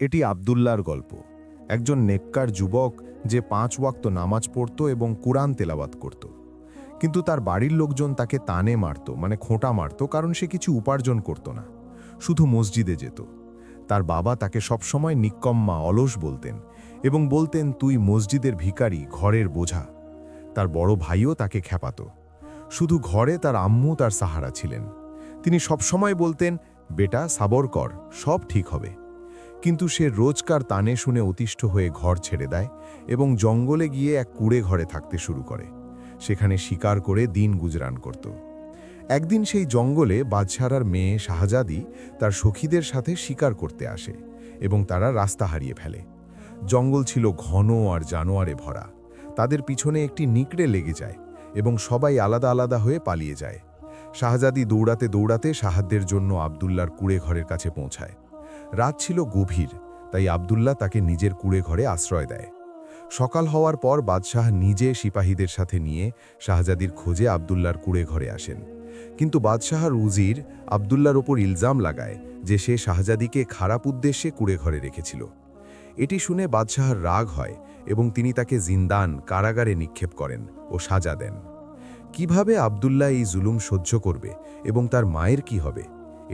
এটি আব্দুল্লাহর গল্প, একজন নেককার যুবক যে 5 ওয়াক্ত নামাজ পড়ত এবং কুরআন তেলাওয়াত করত। কিন্তু তার বাড়ির লোকজন তাকে তানে মারত, মানে খোঁটা মারত, কারণ সে কিছু উপার্জন করত না, শুধু মসজিদে যেত। তার বাবা তাকে সবসময় নিক্কম্মা, অলস বলতেন এবং বলতেন, তুই মসজিদের ভিখারি, ঘরের বোঝা। তার বড় ভাইও তাকে খেপাত। শুধু ঘরে তার আম্মু তার সাহারা ছিলেন। তিনি সবসময় বলতেন, বেটা সাবর কর, সব ঠিক হবে। কিন্তু সে রোজকার তানে শুনে অতিষ্ঠ হয়ে ঘর ছেড়ে দেয় এবং জঙ্গলে গিয়ে এক কুঁড়ে ঘরে থাকতে শুরু করে। সেখানে শিকার করে দিন গুজরান করত। একদিন সেই জঙ্গলে বাদশাহর মেয়ে শাহজাদি তার সখীদের সাথে শিকার করতে আসে এবং তারা রাস্তা হারিয়ে ফেলে। জঙ্গল ছিল ঘন আর জানোয়ারে ভরা। তাদের পিছনে একটি নিকড়ে লেগে যায় এবং সবাই আলাদা আলাদা হয়ে পালিয়ে যায়। শাহজাদি দৌড়াতে দৌড়াতে সাহায্যের জন্য আব্দুল্লাহর কুঁড়ে ঘরের কাছে পৌঁছায়। রাত ছিল গভীর, তাই আব্দুল্লাহ তাকে নিজের কুঁড়ে ঘরে আশ্রয় দেয়। সকাল হওয়ার পর বাদশাহ নিজে সিপাহীদের সাথে নিয়ে শাহজাদির খোঁজে আব্দুল্লাহর কুঁড়ে ঘরে আসেন। কিন্তু বাদশাহর উজির আব্দুল্লাহর ওপর ইলজাম লাগায় যে সে শাহজাদিকে খারাপ উদ্দেশ্যে কুঁড়ে ঘরে রেখেছিল। এটি শুনে বাদশাহর রাগ হয় এবং তিনি তাকে জিন্দান, কারাগারে নিক্ষেপ করেন ও সাজা দেন। কিভাবে আব্দুল্লাহ এই জুলুম সহ্য করবে এবং তার মায়ের কি হবে,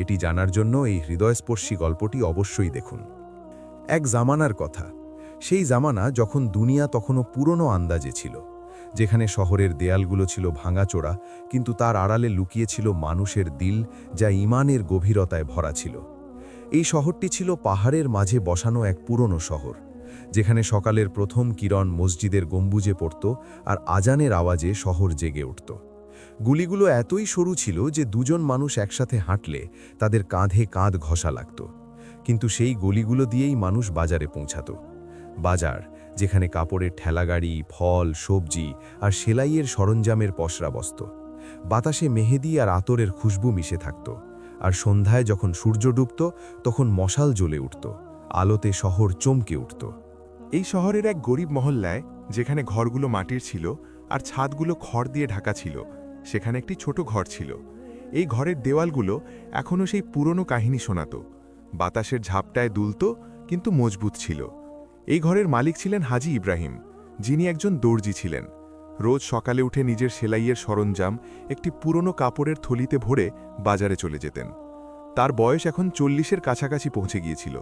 এটি জানার জন্য এই হৃদয়স্পর্শী গল্পটি অবশ্যই দেখুন। এক জামানার কথা, সেই জামানা যখন দুনিয়া তখনও পুরনো আন্দাজে ছিল, যেখানে শহরের দেয়ালগুলো ছিল ভাঙাচোরা, কিন্তু তার আড়ালে লুকিয়ে ছিল মানুষের দিল, যা ঈমানের গভীরতায় ভরা ছিল। এই শহরটি ছিল পাহাড়ের মাঝে বসানো এক পুরনো শহর, যেখানে সকালের প্রথম কিরণ মসজিদের গম্বুজে পড়ত আর আজানের আওয়াজে শহর জেগে উঠত। গুলিগুলো এতই সরু ছিল যে দুজন মানুষ একসাথে হাঁটলে তাদের কাঁধে কাঁধ ঘষা লাগত। কিন্তু সেই গলিগুলো দিয়েই মানুষ বাজারে পৌঁছাত। বাজার, যেখানে কাপড়ের ঠেলাগাড়ি, ফল, সবজি আর সেলাইয়ের সরঞ্জামের পসরা বসত। বাতাসে মেহেদি আর আতরের খুশবু মিশে থাকত। আর সন্ধ্যায় যখন সূর্য ডুবত, তখন মশাল জ্বলে উঠত, আলোতে শহর চমকে উঠত। এই শহরের এক গরিব মহল্লায়, যেখানে ঘরগুলো মাটির ছিল আর ছাদগুলো খড় দিয়ে ঢাকা ছিল, সেখানে একটি ছোট ঘর ছিল। এই ঘরের দেওয়ালগুলো এখনও সেই পুরনো কাহিনী শোনাত। বাতাসের ঝাপটায় দুলত, কিন্তু মজবুত ছিল। এই ঘরের মালিক ছিলেন হাজি ইব্রাহিম, যিনি একজন দর্জি ছিলেন। রোজ সকালে উঠে নিজের সেলাইয়ের সরঞ্জাম একটি পুরনো কাপড়ের থলিতে ভরে বাজারে চলে যেতেন। তার বয়স এখন 40-এর কাছাকাছি পৌঁছে গিয়েছিল।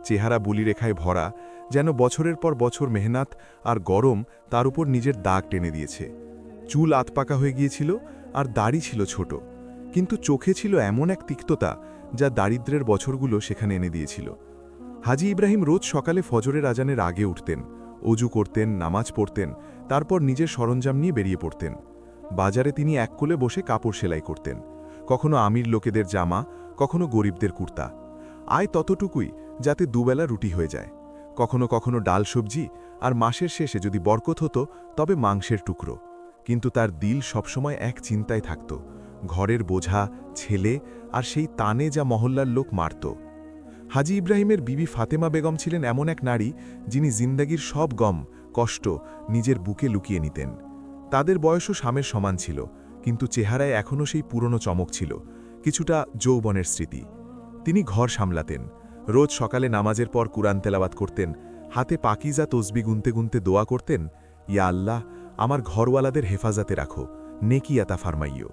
চেহারা বুলিরেখায় ভরা, যেন বছরের পর বছর মেহনত আর গরম তার উপর নিজের দাগ টেনে দিয়েছে। চুল আতপাকা হয়ে গিয়েছিল আর দাড়ি ছিল ছোট, কিন্তু চোখে ছিল এমন এক তিক্ততা যা দারিদ্র্যের বছরগুলো সেখানে এনে দিয়েছিল। হাজি ইব্রাহিম রোজ সকালে ফজরের আজানের আগে উঠতেন, অজু করতেন, নামাজ পড়তেন, তারপর নিজের সরঞ্জাম নিয়ে বেরিয়ে পড়তেন। বাজারে তিনি এক কোলে বসে কাপড় সেলাই করতেন, কখনো আমির লোকেদের জামা, কখনো গরিবদের কুর্তা। আয় ততটুকুই যাতে দুবেলা রুটি হয়ে যায়, কখনো কখনো ডাল সবজি, আর মাসের শেষে যদি বরকত হতো তবে মাংসের টুকরো। কিন্তু তার দিল সবসময় এক চিন্তায় থাকত, ঘরের বোঝা, ছেলে আর সেই তানে যা মহল্লার লোক মারত। হাজি ইব্রাহিমের বিবি ফাতেমা বেগম ছিলেন এমন এক নারী, যিনি জিন্দাগির সব গম, কষ্ট নিজের বুকে লুকিয়ে নিতেন। তাদের বয়সও স্বামীর সমান ছিল, কিন্তু চেহারায় এখনও সেই পুরনো চমক ছিল, কিছুটা যৌবনের স্মৃতি। তিনি ঘর সামলাতেন, রোজ সকালে নামাজের পর কুরআন তেলাওয়াত করতেন, হাতে পাকিজা তসবি গুনতে গুনতে দোয়া করতেন, ইয়া আল্লাহ, আমার ঘরওয়ালাদের হেফাজতে রাখো, নেকি আতা ফারমাইও।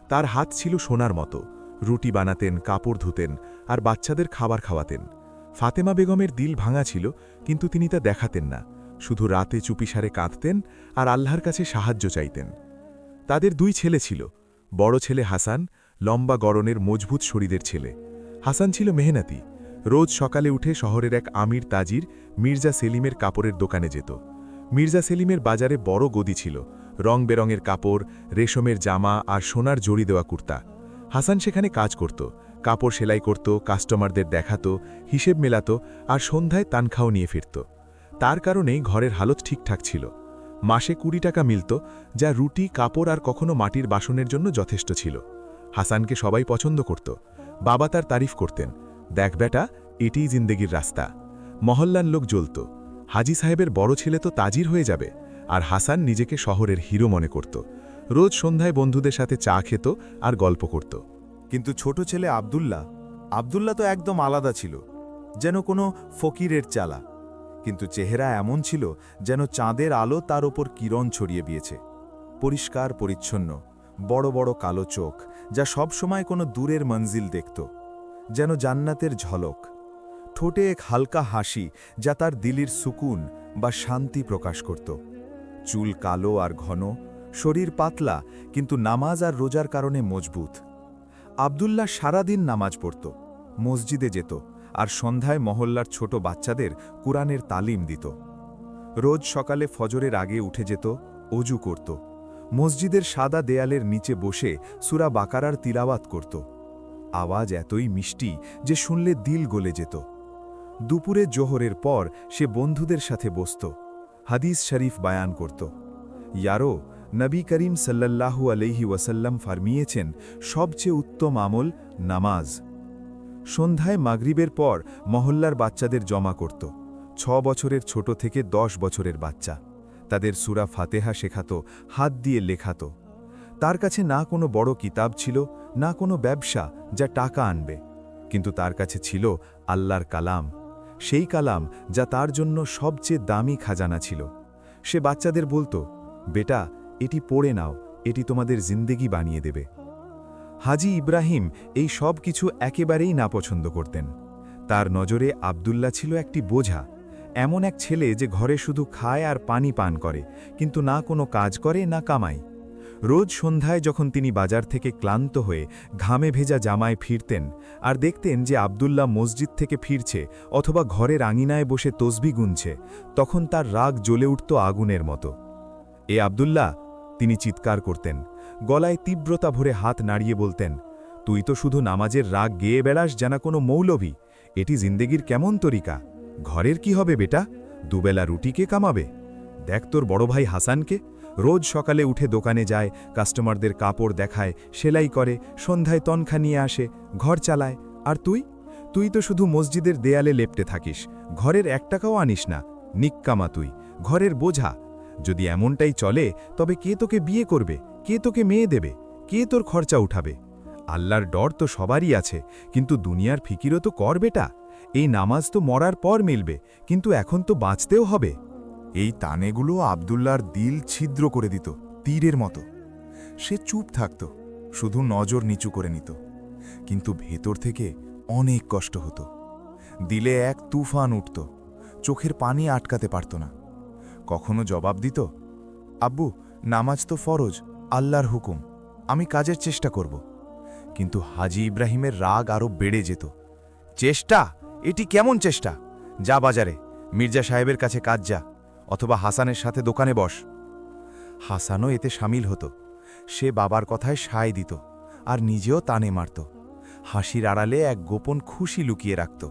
তার হাত ছিল সোনার মতো, রুটি বানাতেন, কাপড় ধুতেন আর বাচ্চাদের খাবার খাওয়াতেন। ফাতেমা বেগমের দিল ভাঙা ছিল, কিন্তু তিনি তা দেখাতেন না, শুধু রাতে চুপিসারে কাঁদতেন আর আল্লাহর কাছে সাহায্য চাইতেন। তাদের 2 ছেলে ছিল। বড় ছেলে হাসান, লম্বা গড়নের মজবুত শরীরের ছেলে। হাসান ছিল মেহনতি, রোজ সকালে উঠে শহরের এক আমির তাজির মির্জা সেলিমের কাপড়ের দোকানে যেত। মির্জা সেলিমের বাজারে বড় গদি ছিল, রং বেরঙের কাপড়, রেশমের জামা আর সোনার জড়ি দেওয়া কুর্তা। হাসান সেখানে কাজ করত, কাপড় সেলাই করত, কাস্টমারদের দেখাত, হিসেব মেলাত আর সন্ধ্যায় তানখাও নিয়ে ফিরত। তার কারণেই ঘরের হালত ঠিকঠাক ছিল। মাসে 20 টাকা মিলত, যা রুটি, কাপড় আর কখনো মাটির বাসনের জন্য যথেষ্ট ছিল। হাসানকে সবাই পছন্দ করত, বাবা তার তারিফ করতেন, দেখ বেটা, এটিই জিন্দেগির রাস্তা। মহল্লার লোক জ্বলত, হাজি সাহেবের বড় ছেলে তো তাজির হয়ে যাবে, আর হাসান নিজেকে শহরের হিরো মনে করত। রোজ সন্ধ্যায় বন্ধুদের সাথে চা খেত আর গল্প করত। কিন্তু ছোট ছেলে আব্দুল্লাহ তো একদম আলাদা ছিল। যেন কোনো ফকিরের চালা, কিন্তু চেহারা এমন ছিল যেন চাঁদের আলো তার ওপর কিরণ ছড়িয়ে দিয়েছে। পরিষ্কার পরিচ্ছন্ন, বড় বড় কালো চোখ, যা সবসময় কোনো দূরের মঞ্জিল দেখত, যেন জান্নাতের ঝলক। ঠোঁটে এক হালকা হাসি যা তার দিলির সুকুন বা শান্তি প্রকাশ করত। চুল কালো আর ঘন, শরীর পাতলা, কিন্তু নামাজ আর রোজার কারণে মজবুত। আব্দুল্লাহ সারাদিন নামাজ পড়ত, মসজিদে যেত, আর সন্ধ্যায় মহল্লার ছোট বাচ্চাদের কুরআনের তালিম দিত। রোজ সকালে ফজরের আগে উঠে যেত, অজু করত, মসজিদের সাদা দেয়ালের নিচে বসে সূরা বাকারার তিলাওয়াত করত। আওয়াজ এতই মিষ্টি যে শুনলে দিল গলে যেত। দুপুরে জোহরের পর সে বন্ধুদের সাথে বসত, হাদিস শরীফ বায়ান করত। ইয়ারো, নবী করিম সাল্লাল্লাহু আলাইহি ওয়াসাল্লাম ফরমিয়েছেন, সবচেয়ে উত্তম আমল নামাজ। সন্ধ্যায় মাগরিবের পর মহল্লার বাচ্চাদের জমা করত, 6 বছরের ছোট থেকে 10 বছরের বাচ্চা। তাদের সূরা ফাতেহা শেখাত, হাত দিয়ে লেখাত। তার কাছে না কোনো বড় কিতাব ছিল, না কোনো ব্যবসা যা টাকা আনবে, কিন্তু তার কাছে ছিল আল্লাহর কালাম, সেই কালাম যা তার জন্য সবচেয়ে দামি খাজানা ছিল। সে বাচ্চাদের বলতো, বেটা, এটি পড়ে নাও, এটি তোমাদের জিন্দেগি বানিয়ে দেবে। হাজি ইব্রাহিম এই সব কিছু একেবারেই নাপছন্দ করতেন। তার নজরে আব্দুল্লাহ ছিল একটি বোঝা, এমন এক ছেলে যে ঘরে শুধু খায় আর পানি পান করে, কিন্তু না কোনো কাজ করে না কামাই। রোজ সন্ধ্যায় যখন তিনি বাজার থেকে ক্লান্ত হয়ে ঘামে ভেজা জামায় ফিরতেন আর দেখতেন যে আব্দুল্লাহ মসজিদ থেকে ফিরছে অথবা ঘরের আঙিনায় বসে তসবি গুনছে, তখন তার রাগ জ্বলে উঠত আগুনের মতো। এ আব্দুল্লাহ, তিনি চিৎকার করতেন, গলায় তীব্রতা ভরে হাত নাড়িয়ে বলতেন, তুই তো শুধু নামাজের রাগ গেয়ে বেড়াস জানা কোনো মৌলভী। এটি জিন্দেগির কেমন তরিকা? ঘরের কি হবে বেটা? দুবেলা রুটি কে কামাবে? দেখ তোর বড় ভাই হাসানকে, রোজ সকালে উঠে দোকানে যায়, কাস্টমারদের কাপড় দেখায়, সেলাই করে, সন্ধ্যায় তনখা নিয়ে আসে, ঘর চালায়। আর তুই তো শুধু মসজিদের দেয়ালে লেপটে থাকিস, ঘরের 1 টাকাও আনিস না। নিক্কামা তুই, ঘরের বোঝা। যদি এমনটাই চলে তবে কে তোকে বিয়ে করবে, কে তোকে মেয়ে দেবে, কে তোর খরচা উঠাবে? আল্লাহর ডর তো সবারই আছে, কিন্তু দুনিয়ার ফিকিরও তো কর বেটা। এই নামাজ তো মরার পর মিলবে, কিন্তু এখন তো বাঁচতেও হবে। এই তানেগুলো আব্দুল্লাহর দিল ছিদ্র করে দিত, তীরের মতো। সে চুপ থাকত, শুধু নজর নিচু করে নিত, কিন্তু ভেতর থেকে অনেক কষ্ট হতো। দিলে এক তুফান উঠত, চোখের পানি আটকাতে পারত না। কখনো জবাব দিত, আব্বু, নামাজ তো ফরজ, আল্লাহর হুকুম, আমি কাজের চেষ্টা করব। কিন্তু হাজি ইব্রাহিমের রাগ আরও বেড়ে যেত। চেষ্টা? এটি কেমন চেষ্টা? যা বাজারে, মির্জা সাহেবের কাছে কাজ যা, অথবা হাসানের সাথে দোকানে বস। হাসানও এতে সামিল হতো। সে বাবার কথায় সায় দিত, আর নিজেও তানে মারত। হাসির আড়ালে এক গোপন খুশি লুকিয়ে রাখত।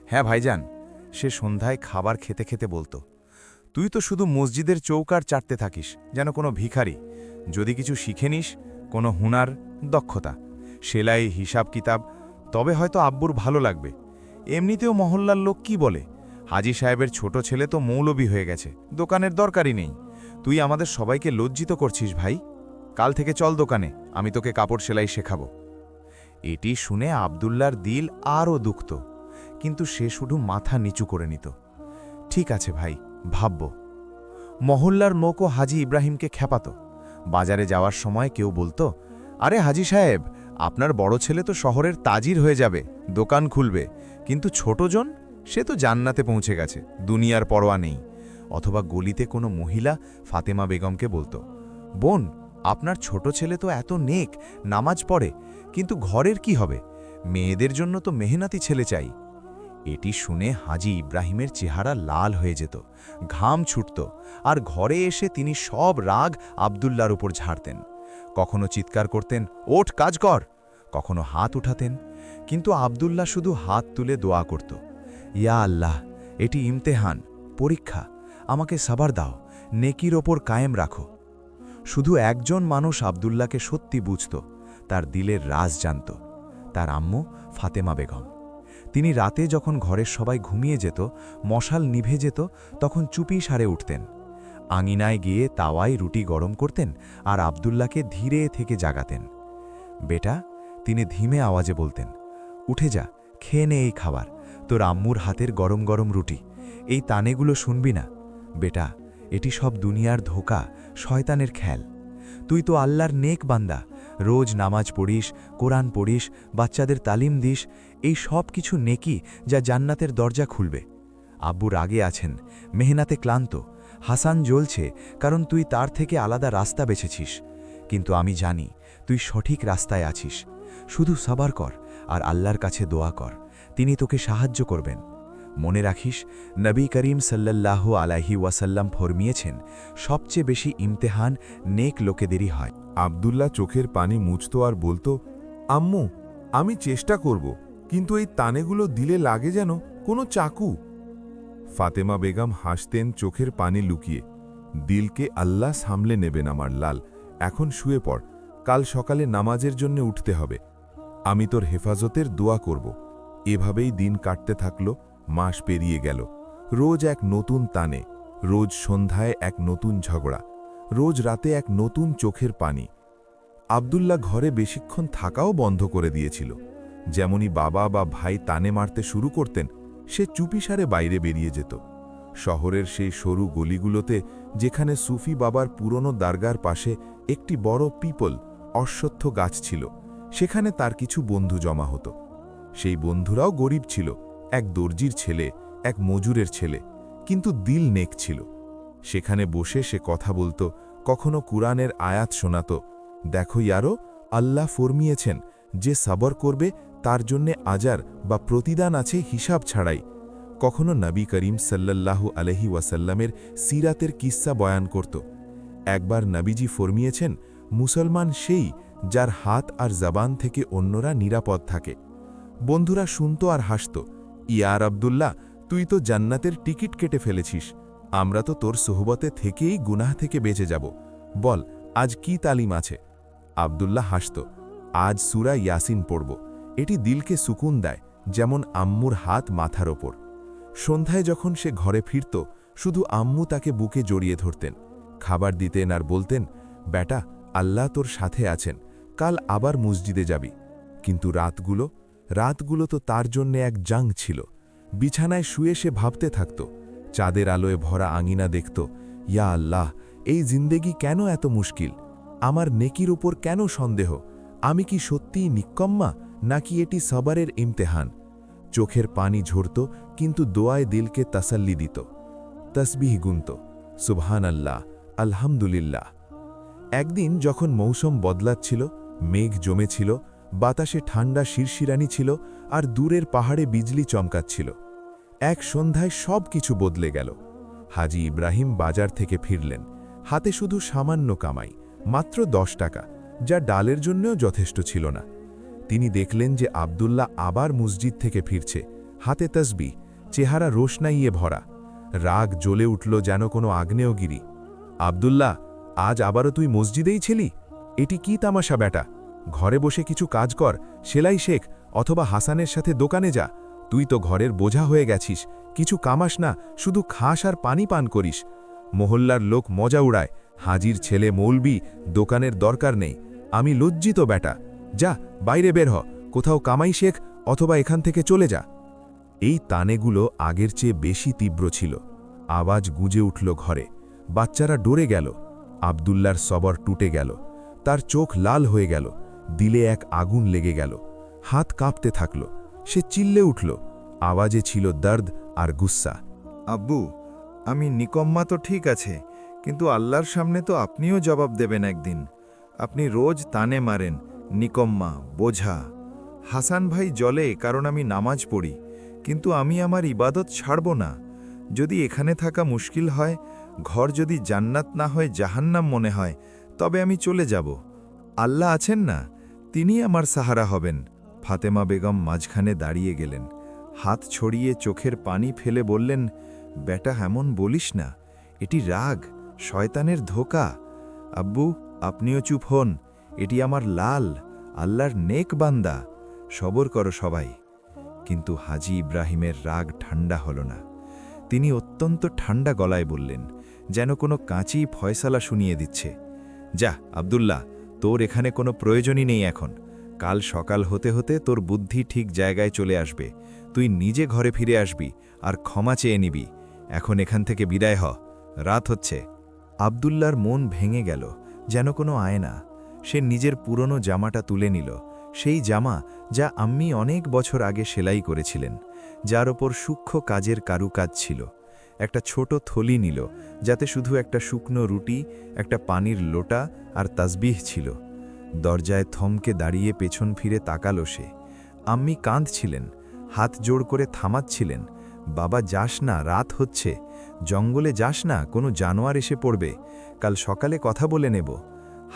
হ্যাঁ ভাইজান, সে সন্ধ্যায় খাবার খেতে খেতে বলতো, তুই তো শুধু মসজিদের চৌকার চাটতে থাকিস যেন কোনো ভিখারি। যদি কিছু শিখে নিস, কোনো হুনার, দক্ষতা, সেলাই, হিসাব কিতাব, তবে হয়তো আব্বুর ভালো লাগবে। এমনিতেও মহল্লার লোক কি বলে, হাজি সাহেবের ছোট ছেলে তো মৌলবী হয়ে গেছে, দোকানের দরকারই নেই। তুই আমাদের সবাইকে লজ্জিত করছিস ভাই। কাল থেকে চল দোকানে, আমি তোকে কাপড় সেলাই শেখাবো। এটি শুনে আব্দুল্লাহর দিল আরও দুঃখত, কিন্তু সে শুধু মাথা নিচু করে নিত। ঠিক আছে ভাই, ভাবব। মহল্লার লোকও হাজি ইব্রাহিমকে খেপাত। বাজারে যাওয়ার সময় কেউ বলতো, আরে হাজি সাহেব, আপনার বড় ছেলে তো শহরের তাজির হয়ে যাবে, দোকান খুলবে, কিন্তু ছোটজন, সে তো জান্নাতে পৌঁছে গেছে, দুনিয়ার পরোয়া নেই। অথবা গলিতে কোনো মহিলা ফাতেমা বেগমকে বলতো, বোন, আপনার ছোট ছেলে তো এত নেক, নামাজ পড়ে, কিন্তু ঘরের কি হবে? মেয়েদের জন্য তো মেহনতি ছেলে চাই। এটি শুনে হাজি ইব্রাহিমের চেহারা লাল হয়ে যেত, ঘাম ছুটত, আর ঘরে এসে তিনি সব রাগ আব্দুল্লাহর উপর ঝাড়তেন। কখনো চিৎকার করতেন, ওঠ কাজ কর, কখনো হাত উঠাতেন, কিন্তু আব্দুল্লাহ শুধু হাত তুলে দোয়া করত, ইয়া আল্লাহ, এটি ইমতেহান, পরীক্ষা, আমাকে সাবার দাও, নেকির ওপর কায়েম রাখো। শুধু একজন মানুষ আব্দুল্লাহকে সত্যি বুঝত, তার দিলের রাজ জানত, তার আম্মু ফাতেমা বেগম। তিনি রাতে যখন ঘরের সবাই ঘুমিয়ে যেত, মশাল নিভে যেত, তখন চুপি সারে উঠতেন, আঙিনায় গিয়ে তাওয়ায় রুটি গরম করতেন আর আব্দুল্লাহকে ধীরে থেকে জাগাতেন। বেটা, তিনি ধীমে আওয়াজে বলতেন, উঠে যা, খেয়ে নে এই খাবার, তোর আম্মুর হাতের গরম গরম রুটি। এই তানেগুলো শুনবি না বেটা, এটি সব দুনিয়ার ধোঁকা, শয়তানের খেল। তুই তো আল্লাহর নেক বান্দা, রোজ নামাজ পড়িস, কোরআন পড়িস, বাচ্চাদের তালিম দিস, এই সব কিছু নেকি যা জান্নাতের দরজা খুলবে। আব্বু রাগে আছেন, মেহনাতে ক্লান্ত, হাসান জ্বলছে কারণ তুই তার থেকে আলাদা রাস্তা বেছেছিস। কিন্তু আমি জানি তুই সঠিক রাস্তায় আছিস। শুধু সবার কর আর আল্লাহর কাছে দোয়া কর, তিনি তোকে সাহায্য করবেন। মনে রাখিস, নবী করিম সাল্লাল্লাহু আলাইহি ওয়াসাল্লাম ফরমিয়েছেন, সবচেয়ে বেশি ইমতেহান নেক লোকেদেরই হয়। আব্দুল্লাহ চোখের পানি মুছত আর বলতো, আম্মু, আমি চেষ্টা করব, কিন্তু এই তানেগুলো দিলে লাগে যেন কোনো চাকু। ফাতেমা বেগম হাসতেন চোখের পানি লুকিয়ে। দিলকে আল্লাহ সামলে নেবেন আমার লাল, এখন শুয়ে পড়, কাল সকালে নামাজের জন্য উঠতে হবে। আমি তোর হেফাজতের দোয়া করব। এভাবেই দিন কাটতে থাকল, মাস পেরিয়ে গেল। রোজ এক নতুন তানে, রোজ সন্ধ্যায় এক নতুন ঝগড়া, রোজ রাতে এক নতুন চোখের পানি। আব্দুল্লাহ ঘরে বেশিক্ষণ থাকাও বন্ধ করে দিয়েছিল। যেমনই বাবা বা ভাই তানে মারতে শুরু করতেন, সে চুপিসারে বাইরে বেরিয়ে যেত। শহরের সেই সরু গলিগুলোতে, যেখানে সুফি বাবার পুরনো দারগার পাশে একটি বড় পিপল অশ্বত্থ গাছ ছিল, সেখানে তার কিছু বন্ধু জমা হতো। সেই বন্ধুরাও গরিব ছিল, এক দর্জির ছেলে, এক মজুরের ছেলে, কিন্তু দিল নেক ছিল। সেখানে বসে সে কথা বলতো, কখনো কুরআনের আয়াত শোনাত। দেখো ইয়ারো, আল্লাহ ফরমিয়েছেন, যে সাবর করবে তার জন্যে আজার বা প্রতিদান আছে হিসাব ছাড়াই। কখনো নবী করিম সাল্লাল্লাহু আলাইহি ওয়াসাল্লামের সিরাতের কিস্সা বয়ান করত। একবার নবীজি ফরমিয়েছেন, মুসলমান সেই যার হাত আর জবান থেকে অন্যরা নিরাপদ থাকে। বন্ধুরা শুনত আর হাসত, ইয়ার আব্দুল্লাহ, তুই তো জান্নাতের টিকিট কেটে ফেলেছিস, আমরা তো তোর সোহবতে থেকেই গুনাহ থেকে বেঁচে যাব। বল, আজ কি তালিম আছে? আব্দুল্লাহ হাসত, আজ সূরা ইয়াসিন পড়ব। এটি দিলকে সুকুন দেয়, যেমন আম্মুর হাত মাথার ওপর। সন্ধ্যায় যখন সে ঘরে ফিরত, শুধু আম্মু তাকে বুকে জড়িয়ে ধরতেন, খাবার দিতেন আর বলতেন, বেটা, আল্লাহ তোর সাথে আছেন, কাল আবার মসজিদে যাবি। কিন্তু রাতগুলো তো তার জন্যে এক জাং ছিল। বিছানায় শুয়ে সে ভাবতে থাকত, চাঁদের আলোয় ভরা আঙিনা দেখত, ইয়া আল্লাহ, এই জিন্দেগি কেন এত মুশকিল? আমার নেকির উপর কেন সন্দেহ? আমি কি সত্যিই নিক্কম্মা, নাকি এটি সবারের ইমতেহান? চোখের পানি ঝরত, কিন্তু দোয়ায় দিলকে তাসাল্লি দিত। তসবিহ গুনত, সুবহান আল্লাহ, আলহামদুলিল্লাহ। একদিন যখন মৌসুম বদলাচ্ছিল, মেঘ জমেছিল, বাতাসে ঠান্ডা শিরশিরানি ছিল, আর দূরের পাহাড়ে বিজলি চমকাচ্ছিল। এক সন্ধ্যায় সব কিছু বদলে গেল। হাজী ইব্রাহিম বাজার থেকে ফিরলেন, হাতে শুধু সামান্য কামাই, মাত্র 10 টাকা, যা ডালের জন্যও যথেষ্ট ছিল না। তিনি দেখলেন যে আব্দুল্লাহ আবার মসজিদ থেকে ফিরছে, হাতে তসবিহ, চেহারা রোশনাইয়ে ভরা। রাগ জ্বলে উঠল যেন কোনো আগ্নেয়গিরি। আব্দুল্লাহ, আজ আবারও তুই মসজিদেই ছিলি? এটি কি তামাশা বেটা? ঘরে বসে কিছু কাজ কর, সেলাই শেখ, অথবা হাসানের সাথে দোকানে যা। তুই তো ঘরের বোঝা হয়ে গেছিস, কিছু কামাস না, শুধু খাস আর পানি পান করিস। মহল্লার লোক মজা উড়ায়, হাজির ছেলে মৌলবি, দোকানের দরকার নেই। আমি লজ্জিত বেটা, যা বাইরে বের হ, কোথাও কামাই শেখ, অথবা এখান থেকে চলে যা। এই তানেগুলো আগের চেয়ে বেশি তীব্র ছিল। আওয়াজ গুঁজে উঠল ঘরে, বাচ্চারা ডরে গেল। আব্দুল্লার সবর টুটে গেল, তার চোখ লাল হয়ে গেল, দিলে এক আগুন লেগে গেল, হাত কাঁপতে থাকল। সে চিল্লে উঠল, আওয়াজে ছিল দর্দ আর গুস্সা। আব্বু, আমি নিকম্মা তো ঠিক আছে, কিন্তু আল্লাহর সামনে তো আপনিও জবাব দেবেন একদিন। আপনি রোজ তানে মারেন, নিকম্মা, বোঝা। হাসান ভাই জলে কারণ আমি নামাজ পড়ি, কিন্তু আমি আমার ইবাদত ছাড়ব না। যদি এখানে থাকা মুশকিল হয়, ঘর যদি জান্নাত না হয় জাহান্নাম মনে হয়, তবে আমি চলে যাব। আল্লাহ আছেন না, তিনি আমার সাহারা হবেন। ফাতেমা বেগম মাঝখানে দাঁড়িয়ে গেলেন, হাত ছড়িয়ে চোখের পানি ফেলে বললেন, বেটা, এমন বলিস না, এটি রাগ, শয়তানের ধোঁকা। আব্বু, আপনিও চুপ হন, এটি আমার লাল, আল্লাহর নেক বান্দা, সবর করো সবাই। কিন্তু হাজী ইব্রাহিমের রাগ ঠান্ডা হল না। তিনি অত্যন্ত ঠান্ডা গলায় বললেন, যেন কোনো কাঁচি ফয়সালা শুনিয়ে দিচ্ছে, যা আব্দুল্লাহ, তোর এখানে কোনো প্রয়োজনই নেই এখন। কাল সকাল হতে হতে তোর বুদ্ধি ঠিক জায়গায় চলে আসবে। তুই নিজে ঘরে ফিরে আসবি আর ক্ষমা চেয়ে নিবি। এখন এখান থেকে বিদায় হ, রাত হচ্ছে। আব্দুল্লার মন ভেঙে গেল, যেন কোনো আয়না। সে নিজের পুরনো জামাটা তুলে নিল, সেই জামা যা আম্মি অনেক বছর আগে সেলাই করেছিলেন, যার ওপর সূক্ষ্ম কাজের কারুকাজ ছিল। একটা ছোট থলি নিল, যাতে শুধু একটা শুকনো রুটি, একটা পানির লোটা আর তাসবিহ ছিল। দরজায় থমকে দাঁড়িয়ে পেছন ফিরে তাকালো সে। আম্মি কাঁদছিলেন, হাত জোড় করে থামাচ্ছিলেন। বাবা, যাস না, রাত হচ্ছে। জঙ্গলে যাস না, কোনো জানোয়ার এসে পড়বে। কাল সকালে কথা বলে নেব।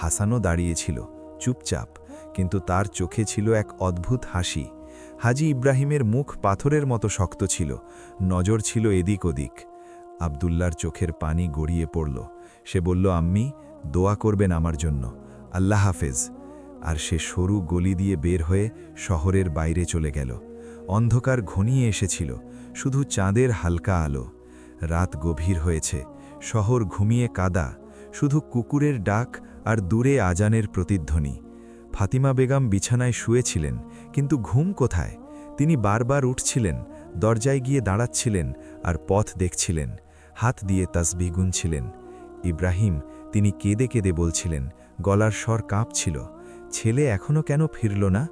হাসানও দাঁড়িয়েছিল, চুপচাপ, কিন্তু তার চোখে ছিল এক অদ্ভুত হাসি। হাজি ইব্রাহিমের মুখ পাথরের মতো শক্ত ছিল, নজর ছিল এদিক ওদিক। আব্দুল্লার চোখের পানি গড়িয়ে পড়ল। সে বলল, আম্মি, দোয়া করবেন আমার জন্য। আল্লাহ হাফেজ। আর সে সরু গলি দিয়ে বের হয়ে শহরের বাইরে চলে গেল। অন্ধকার ঘনিয়ে এসেছিল, শুধু চাঁদের হালকা আলো। রাত গভীর হয়েছে, শহর ঘুমিয়ে কাদা, শুধু কুকুরের ডাক আর দূরে আজানের প্রতিধ্বনি। ফাতিমা বেগম বিছানায় শুয়েছিলেন, কিন্তু ঘুম কোথায়? তিনি বারবার উঠছিলেন, দরজায় গিয়ে দাঁড়াচ্ছিলেন আর পথ দেখছিলেন, হাত দিয়ে তাসবিহ গুনছিলেন। ইব্রাহিম, তিনি কেঁদে কেঁদে বলছিলেন, গলার স্বর কাঁপছিল, ছেলে এখনো কেন ফিরল না?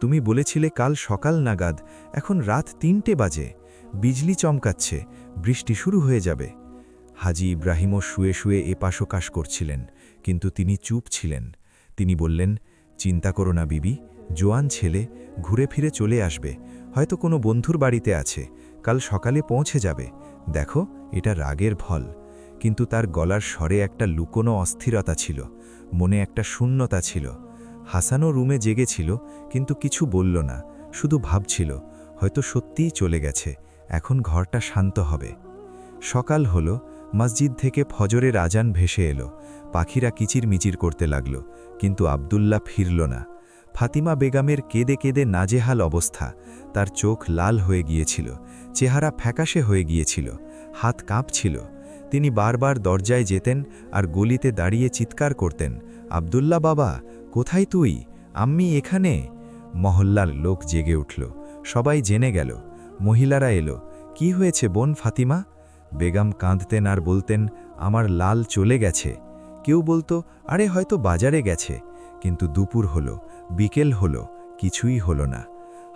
তুমি বলেছিলে কাল সকাল নাগাদ, এখন রাত ৩টে বাজে। বিজলি চমকাচ্ছে, বৃষ্টি শুরু হয়ে যাবে। হাজি ইব্রাহিমও শুয়ে শুয়ে এপাশোকাশ করছিলেন, কিন্তু তিনি চুপ ছিলেন। তিনি বললেন, চিন্তা করো না বিবি, জোয়ান ছেলে, ঘুরে ফিরে চলে আসবে, হয়তো কোনো বন্ধুর বাড়িতে আছে, কাল সকালে পৌঁছে যাবে। দেখো, এটা রাগের ফল। কিন্তু তার গলার স্বরে একটা লুকোনো অস্থিরতা ছিল, মনে একটা শূন্যতা ছিল। হাসানও রুমে জেগেছিল, কিন্তু কিছু বলল না, শুধু ভাবছিল, হয়তো সত্যিই চলে গেছে, এখন ঘরটা শান্ত হবে। সকাল হলো, মসজিদ থেকে ফজরের আজান ভেসে এলো, পাখিরা কিচিরমিচির করতে লাগল, কিন্তু আব্দুল্লাহ ফিরল না। ফাতিমা বেগমের কেঁদে কেঁদে নাজেহাল অবস্থা, তার চোখ লাল হয়ে গিয়েছিল, চেহারা ফ্যাকাশে হয়ে গিয়েছিল, হাত কাঁপছিল। তিনি বারবার দরজায় যেতেন আর গলিতে দাঁড়িয়ে চিৎকার করতেন, আব্দুল্লাহ বাবা, কোথায় তুই? আম্মি এখানে। মহল্লার লোক জেগে উঠল, সবাই জেনে গেল। মহিলারা এলো, কি হয়েছে বোন ফাতিমা? বেগম কাঁদতেন আর বলতেন, আমার লাল চলে গেছে। কেউ বলতো, আরে হয়তো বাজারে গেছে। কিন্তু দুপুর হলো, বিকেল হলো, কিছুই হলো না।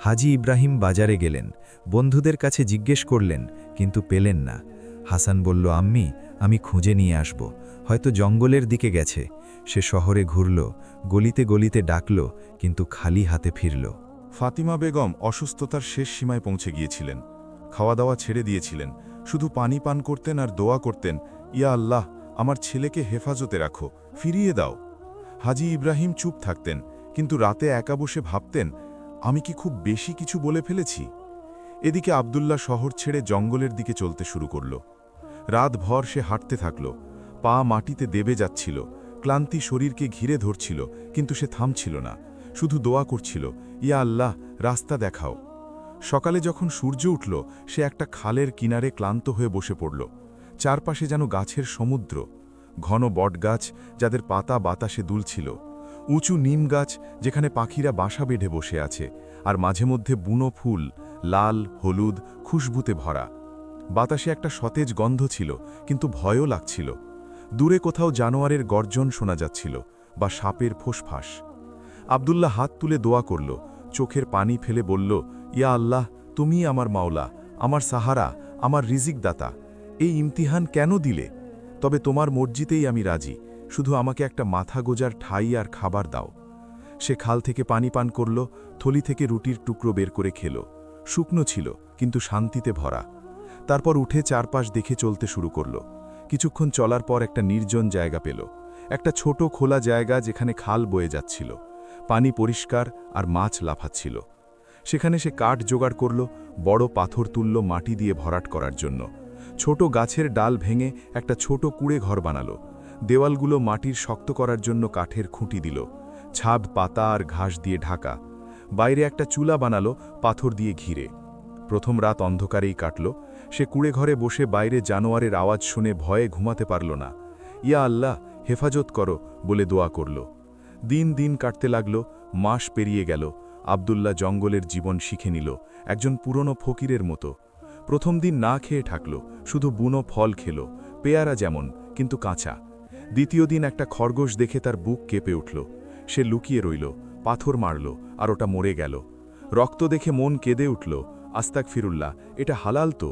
হাজি ইব্রাহিম বাজারে গেলেন, বন্ধুদের কাছে জিজ্ঞেস করলেন, কিন্তু পেলেন না। হাসান বলল, আম্মি, আমি খুঁজে নিয়ে আসব, হয়তো জঙ্গলের দিকে গেছে। সে শহরে ঘুরল, গলিতে গলিতে ডাকল, কিন্তু খালি হাতে ফিরল। ফাতিমা বেগম অসুস্থতার শেষ সীমায় পৌঁছে গিয়েছিলেন। খাওয়া দাওয়া ছেড়ে দিয়েছিলেন, শুধু পানি পান করতেন আর দোয়া করতেন, ইয়া আল্লাহ, আমার ছেলেকে হেফাজতে রাখো, ফিরিয়ে দাও। হাজি ইব্রাহিম চুপ থাকতেন, কিন্তু রাতে একা বসে ভাবতেন, আমি কি খুব বেশি কিছু বলে ফেলেছি? এদিকে আব্দুল্লাহ শহর ছেড়ে জঙ্গলের দিকে চলতে শুরু করল। রাতভর সে হাঁটতে থাকল, পা মাটিতে দেবে যাচ্ছিল, ক্লান্তি শরীরকে ঘিরে ধরছিল, কিন্তু সে থামছিল না, শুধু দোয়া করছিল, ইয়া আল্লাহ, রাস্তা দেখাও। সকালে যখন সূর্য উঠল, সে একটা খালের কিনারে ক্লান্ত হয়ে বসে পড়ল। চারপাশে যেন গাছের সমুদ্র, ঘন বটগাছ যাদের পাতা বাতাসে দুলছিল, উঁচু নিম গাছ যেখানে পাখিরা বাসা বেঁধে বসে আছে, আর মাঝে মধ্যে বুনো ফুল, লাল হলুদ খুশবুতে ভরা। বাতাসে একটা সতেজ গন্ধ ছিল, কিন্তু ভয়ও লাগছিল। দূরে কোথাও জানোয়ারের গর্জন শোনা যাচ্ছিল, বা সাপের ফোঁসফাঁস। আব্দুল্লাহ হাত তুলে দোয়া করল, চোখের পানি ফেলে বলল, ইয়া আল্লাহ, তুমিই আমার মাওলা, আমার সাহারা, আমার রিজিক দাতা। এই ইমতিহান কেন দিলে? তবে তোমার মর্জিতেই আমি রাজি, শুধু আমাকে একটা মাথা গোজার ঠাই আর খাবার দাও। সে খাল থেকে পানি পান করল, থলি থেকে রুটির টুকরো বের করে খেল। শুকনো ছিল, কিন্তু শান্তিতে ভরা। তারপর উঠে চারপাশ দেখে চলতে শুরু করল। কিছুক্ষণ চলার পর একটা নির্জন জায়গা পেল, একটা ছোট খোলা জায়গা যেখানে খাল বয়ে যাচ্ছিল, পানি পরিষ্কার আর মাছ লাফাচ্ছিল। সেখানে সে কাঠ জোগাড় করল, বড় পাথর তুলল মাটি দিয়ে ভরাট করার জন্য। ছোট গাছের ডাল ভেঙে একটা ছোট কুঁড়ে ঘর বানালো। দেওয়ালগুলো মাটির শক্ত করার জন্য কাঠের খুঁটি দিল, ছাদ পাতা আর ঘাস দিয়ে ঢাকা। বাইরে একটা চুলা বানালো, পাথর দিয়ে ঘিরে। প্রথম রাত অন্ধকারেই কাটল। সে কুঁড়ে ঘরে বসে বাইরে জানোয়ারের আওয়াজ শুনে ভয়ে ঘুমাতে পারল না। ইয়া আল্লাহ, হেফাজত করো বলে দোয়া করল। দিন দিন কাটতে লাগল, মাস পেরিয়ে গেল। আব্দুল্লাহ জঙ্গলের জীবন শিখে নিল একজন পুরনো ফকিরের মতো। প্রথম দিন না খেয়ে থাকল, শুধু বুনো ফল খেল, পেয়ারা যেমন, কিন্তু কাঁচা। দ্বিতীয় দিন একটা খরগোশ দেখে তার বুক কেঁপে উঠল। সে লুকিয়ে রইল, পাথর মারল, আর ওটা মরে গেল। রক্ত দেখে মন কেঁদে উঠল, আস্তাগফিরুল্লাহ, এটা হালাল তো,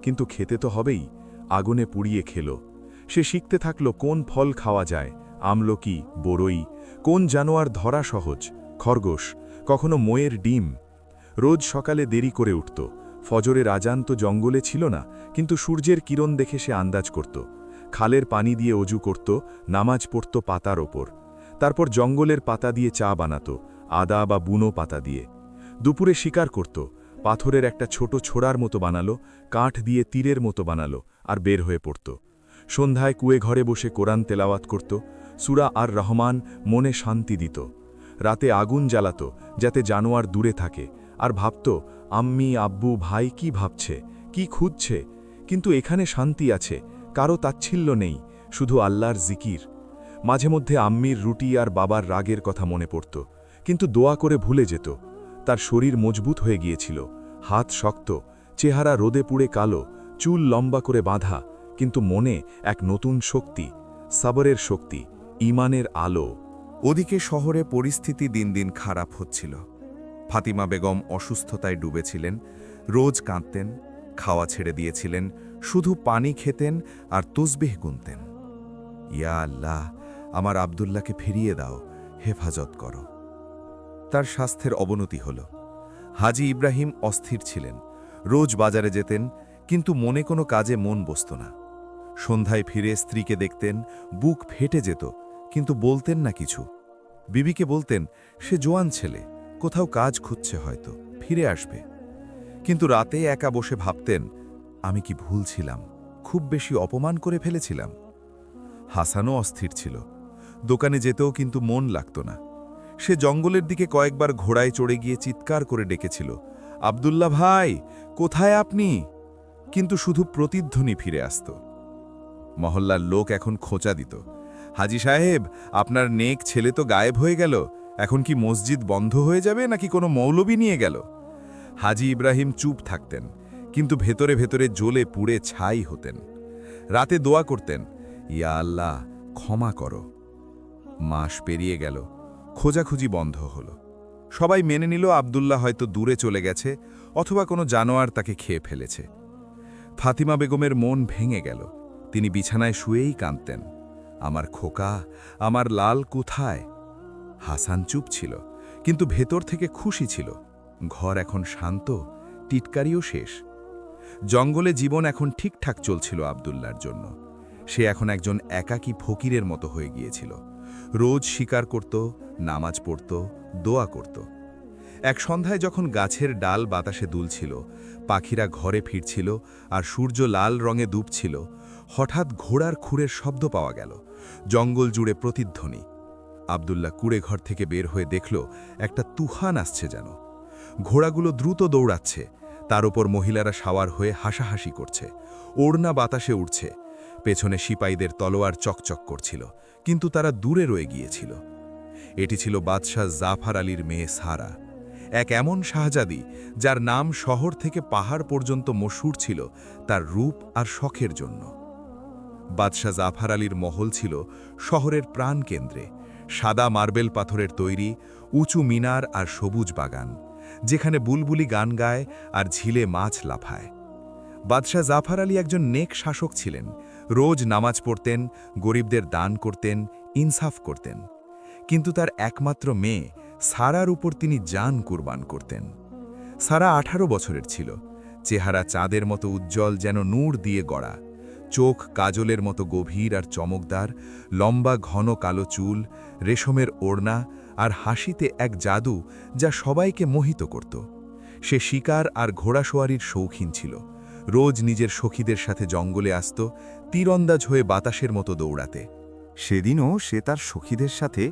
কিন্তু খেতে তো হবেই। আগুনে পুড়িয়ে খেল। সে শিখতে থাকল কোন ফল খাওয়া যায়, আমলকি, বড়ই, কোন জানোয়ার ধরা সহজ, খরগোশ, কখনো ময়ের ডিম। রোজ সকালে দেরি করে উঠত। ফজরের আজান তো জঙ্গলে ছিল না, কিন্তু সূর্যের কিরণ দেখে সে আন্দাজ করত। খালের পানি দিয়ে অজু করত, নামাজ পড়ত পাতার ওপর। তারপর জঙ্গলের পাতা দিয়ে চা বানাত, আদা বা বুনো পাতা দিয়ে। দুপুরে শিকার করত, পাথরের একটা ছোট ছোড়ার মতো বানালো, কাঠ দিয়ে তীরের মতো বানালো, আর বের হয়ে পড়ত। সন্ধ্যায় কুয়ে ঘরে বসে কোরআন তেলাওয়াত করত, সূরা আর রহমান মনে শান্তি দিত। রাতে আগুন জ্বালাত যাতে জানোয়ার দূরে থাকে, আর ভাবত আম্মি আব্বু ভাই কি ভাবছে, কি খুঁজছে। কিন্তু এখানে শান্তি আছে, কারো তাচ্ছিল্য নেই, শুধু আল্লাহর জিকির। মাঝে মধ্যে আম্মির রুটি আর বাবার রাগের কথা মনে পড়ত, কিন্তু দোয়া করে ভুলে যেত। তার শরীর মজবুত হয়ে গিয়েছিল, হাত শক্ত, চেহারা রোদে পুড়ে কালো, চুল লম্বা করে বাঁধা, কিন্তু মনে এক নতুন শক্তি, সাবরের শক্তি, ঈমানের আলো। ওদিকে শহরে পরিস্থিতি দিন দিন খারাপ হচ্ছিল। ফাতিমা বেগম অসুস্থতায় ডুবেছিলেন, রোজ কাঁদতেন, খাওয়া ছেড়ে দিয়েছিলেন, শুধু পানি খেতেন আর তসবিহ গুনতেন। ইয়া আল্লাহ, আমার আব্দুল্লাহকে ফিরিয়ে দাও, হেফাজত করো। তার স্বাস্থ্যের অবনতি হল। হাজী ইব্রাহিম অস্থির ছিলেন, রোজ বাজারে যেতেন, কিন্তু মনে কোনো কাজে মন বসত না। সন্ধ্যায় ফিরে স্ত্রীকে দেখতেন, বুক ফেটে যেত, কিন্তু বলতেন না কিছু। বিবিকে বলতেন সে জোয়ান ছেলে, কোথাও কাজ খুঁজছে, হয়তো ফিরে আসবে। কিন্তু রাতে একা বসে ভাবতেন, আমি কি ভুল ছিলাম, খুব বেশি অপমান করে ফেলেছিলাম। হাসানও অস্থির ছিল, দোকানে যেতেও কিন্তু মন লাগত না। সে জঙ্গলের দিকে কয়েকবার ঘোড়ায় চড়ে গিয়ে চিৎকার করে ডেকেছিল, আব্দুল্লাহ ভাই, কোথায় আপনি? কিন্তু শুধু প্রতিধ্বনি ফিরে আসত। মহল্লার লোক এখন খোঁচা দিত, হাজী সাহেব, আপনার নেক ছেলে তো গায়েব হয়ে গেল, এখন কি মসজিদ বন্ধ হয়ে যাবে নাকি কোনো মৌলবি নিয়ে গেল? হাজী ইব্রাহিম চুপ থাকতেন, কিন্তু ভেতরে ভেতরে জ্বলে পুড়ে ছাই হতেন। রাতে দোয়া করতেন, ইয়া আল্লাহ, ক্ষমা করো। মাস পেরিয়ে গেল, খোঁজাখুঁজি বন্ধ হল। সবাই মেনে নিল আব্দুল্লাহ হয়তো দূরে চলে গেছে, অথবা কোনো জানোয়ার তাকে খেয়ে ফেলেছে। ফাতিমা বেগমের মন ভেঙে গেল, তিনি বিছানায় শুয়েই কাঁদতেন, আমার খোকা, আমার লাল কোথায়? হাসান চুপ ছিল, কিন্তু ভেতর থেকে খুশি ছিল। ঘর এখন শান্ত, টিটকারিও শেষ। জঙ্গলে জীবন এখন ঠিকঠাক চলছিল আব্দুল্লাহর জন্য। সে এখন একজন একাকী ফকিরের মতো হয়ে গিয়েছিল। রোজ শিকার করত, নামাজ পড়ত, দোয়া করত। এক সন্ধ্যায় যখন গাছের ডাল বাতাসে দুলছিল, পাখিরা ঘরে ফিরছিল আর সূর্য লাল রঙে ডুবছিল, হঠাৎ ঘোড়ার খুরের শব্দ পাওয়া গেল। জঙ্গল জুড়ে প্রতিধ্বনি। আব্দুল্লাহ কুড়ে ঘর থেকে বের হয়ে দেখল একটা তুফান আসছে যেন। ঘোড়াগুলো দ্রুত দৌড়াচ্ছে, তার উপর মহিলারা সাওয়ার হয়ে হাসাহাসি করছে, ওড়না বাতাসে উড়ছে। পেছনে সিপাহীদের তলোয়ার চকচক করছিল, কিন্তু তারা দূরে রয়ে গিয়েছিল। এটি ছিল বাদশাহ জাফর আলীর মেয়ে সারা, এক এমন শাহজাদি যার নাম শহর থেকে পাহাড় পর্যন্ত মশহুর ছিল তার রূপ আর শখের জন্য। বাদশাহ জাফর আলীর মহল ছিল শহরের প্রাণকেন্দ্রে, সাদা মার্বেল পাথরের তৈরি, উঁচু মিনার আর সবুজ বাগান, যেখানে বুলবুলি গান গায় আর ঝিলে মাছ লাফায়। বাদশাহ জাফর আলী একজন নেক শাসক ছিলেন, রোজ নামাজ পড়তেন, গরিবদের দান করতেন, ইনসাফ করতেন। কিন্তু তার একমাত্র মেয়ে সারার উপর তিনি জান কুরবান করতেন। সারা 18 বছরের ছিল, চেহারা চাঁদের মতো উজ্জ্বল, যেন নূর দিয়ে গড়া, চোখ কাজলের মতো গভীর আর চমকদার, লম্বা ঘন কালো চুল, রেশমের ওড়না আর হাসিতে এক জাদু যা সবাইকে মোহিত করত। সে শিকার আর ঘোড়াসোয়ারির শৌখিন ছিল, রোজ নিজের সখীদের সাথে জঙ্গলে আসত, তীরন্দাজ হয়ে বাতাসের মতো দৌড়াতে। সেদিনও সে তার সখীদের সাথে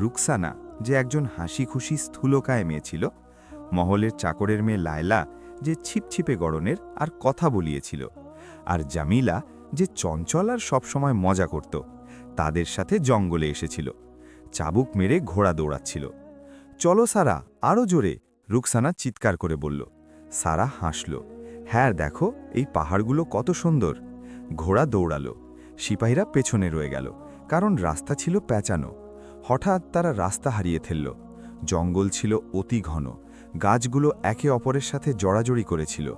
রুকসানা, যে একজন হাসি খুশি স্থূলকায় মেয়ে ছিল, মহলের চাকরের মেয়ে লায়লা, যে ছিপছিপে গড়নের আর কথা বলিয়েছিল, আর জামিলা, যে চঞ্চল আর সবসময় মজা করত, তাদের সাথে জঙ্গলে এসেছিল। চাবুক মেরে ঘোড়া দৌড়াচ্ছিল। চলো সারা, আরও জোরে, রুকসানা চিৎকার করে বলল। সারা হাসল। হ্যাঁ দেখো, এই পাহাড়গুলো কত সুন্দর। ঘোড়া দৌড়ালো। সিপাহীরা পেছনে রয়ে গেল, কারণ রাস্তা ছিল প্যাঁচানো। হঠাৎ তারা রাস্তা হারিয়ে ফেলল। জঙ্গল ছিল অতি ঘন, গাছগুলো একে অপরের সাথে জড়াজড়ি করেছিল,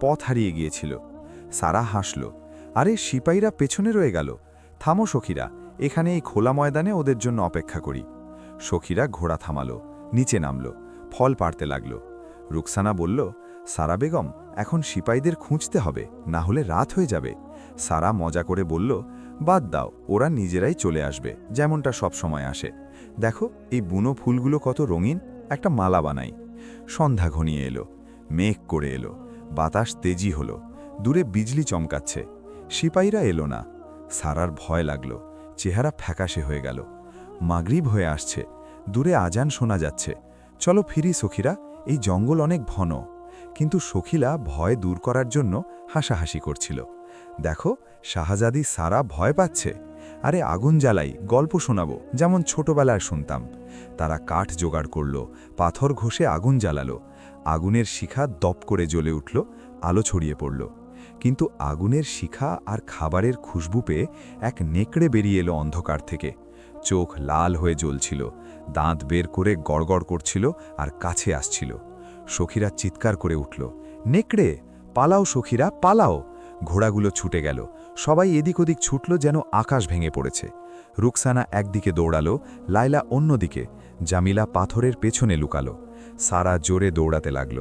পথ হারিয়ে গিয়েছিল। সারা হাসল। আরে সিপাহীরা পেছনে রয়ে গেল। থামো সখীরা, এখানে এই খোলা ময়দানে ওদের জন্য অপেক্ষা করি। সখীরা ঘোড়া থামালো, নিচে নামল, ফল পাড়তে লাগল। রুকসানা বলল, সারা বেগম, এখন সিপাহীদের খুঁজতে হবে, না হলে রাত হয়ে যাবে। সারা মজা করে বলল, বাদ দাও, ওরা নিজেরাই চলে আসবে, যেমনটা সব সময় আসে। দেখো এই বুনো ফুলগুলো কত রঙিন, একটা মালা বানাই। সন্ধ্যা ঘনিয়ে এলো, মেঘ করে এলো, বাতাস তেজি হলো, দূরে বিজলি চমকাচ্ছে। সিপাহীরা এলো না। সারার ভয় লাগল, চেহারা ফ্যাকাশে হয়ে গেল। মাগরিব হয়ে আসছে, দূরে আজান শোনা যাচ্ছে। চলো ফিরি সখীরা, এই জঙ্গল অনেক ঘন। কিন্তু সখীলা ভয় দূর করার জন্য হাসাহাসি করছিল। দেখো শাহজাদি সারা ভয় পাচ্ছে। আরে আগুন জ্বালাই, গল্প শোনাবো, যেমন ছোটবেলায় শুনতাম। তারা কাঠ জোগাড় করল, পাথর ঘষে আগুন জ্বালালো। আগুনের শিখা দপ করে জ্বলে উঠল, আলো ছড়িয়ে পড়ল। কিন্তু আগুনের শিখা আর খাবারের খুশবু পেয়ে এক নেকড়ে বেরিয়ে এলো অন্ধকার থেকে। চোখ লাল হয়ে জ্বলছিল, দাঁত বের করে গড়গড় করছিল আর কাছে আসছিল। সখীরা চিৎকার করে উঠল, নেকড়ে, পালাও সখীরা, পালাও। ঘোড়াগুলো ছুটে গেল, সবাই এদিক ওদিক ছুটল যেন আকাশ ভেঙে পড়েছে। রুকসানা একদিকে দৌড়ালো, লাইলা অন্যদিকে, জামিলা পাথরের পেছনে লুকালো। সারা জোরে দৌড়াতে লাগল,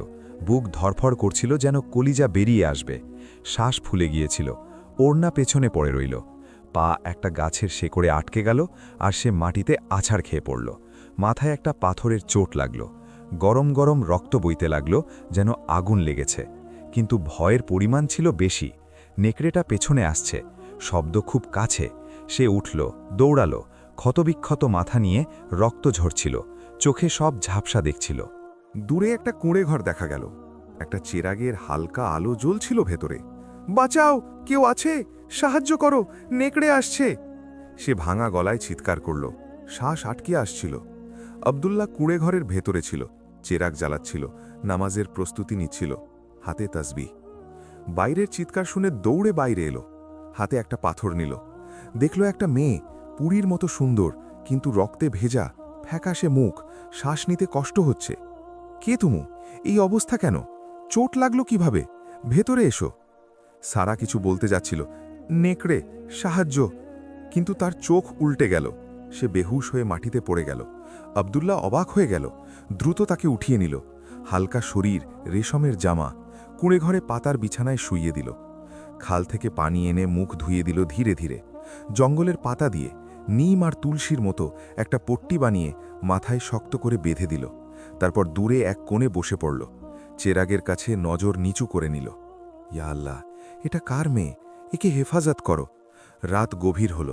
বুক ধরফর করছিল যেন কলিজা বেরিয়ে আসবে। শ্বাস ফুলে গিয়েছিল, ওড়না পেছনে পড়ে রইল। পা একটা গাছের শেকড়ে আটকে গেল আর সে মাটিতে আছাড় খেয়ে পড়ল। মাথায় একটা পাথরের চোট লাগল। গরম গরম রক্ত বইতে লাগল, যেন আগুন লেগেছে। কিন্তু ভয়ের পরিমাণ ছিল বেশি। নেকড়েটা পেছনে আসছে, শব্দ খুব কাছে। সে উঠল, দৌড়ালো, ক্ষতবিক্ষত মাথা নিয়ে, রক্ত ঝরছিল, চোখে সব ঝাপসা দেখছিল। দূরে একটা কুঁড়ে ঘর দেখা গেল। একটা চেরাগের হালকা আলো জ্বলছিল ভেতরে। বাঁচাও, কেউ আছে, সাহায্য করো, নেকড়ে আসছে। সে ভাঙা গলায় চিৎকার করল, শ্বাস আটকে আসছিল। আব্দুল্লাহ কুঁড়ে ঘরের ভেতরে ছিল, চেরাগ জ্বালাচ্ছিল, নামাজের প্রস্তুতি নিচ্ছিল, হাতে তাসবিহ। বাইরের চিৎকার শুনে দৌড়ে বাইরে এলো, হাতে একটা পাথর নিল। দেখল একটা মেয়ে, পুরীর মতো সুন্দর, কিন্তু রক্তে ভেজা, ফ্যাকাশে মুখ, শ্বাস নিতে কষ্ট হচ্ছে। কে তুমু? এই অবস্থা কেন? চোট লাগলো কিভাবে? ভেতরে এসো। সারা কিছু বলতে যাচ্ছিল, নেকড়ে, সাহায্য। কিন্তু তার চোখ উল্টে গেল, সে বেহুশ হয়ে মাটিতে পড়ে গেল। আব্দুল্লাহ অবাক হয়ে গেল, দ্রুত তাকে উঠিয়ে নিল। হালকা শরীর, রেশমের জামা, কুঁড়ে ঘরে পাতার বিছানায় শুইয়ে দিল। খাল থেকে পানি এনে মুখ ধুইয়ে দিল ধীরে ধীরে। জঙ্গলের পাতা দিয়ে, নিম আর তুলসীর মতো একটা পট্টি বানিয়ে মাথায় শক্ত করে বেঁধে দিল। তারপর দূরে এক কোণে বসে পড়ল, চেরাগের কাছে নজর নিচু করে নিল। ইয়া আল্লাহ, এটা কার মেয়ে? একে হেফাজত করো। রাত গভীর হল,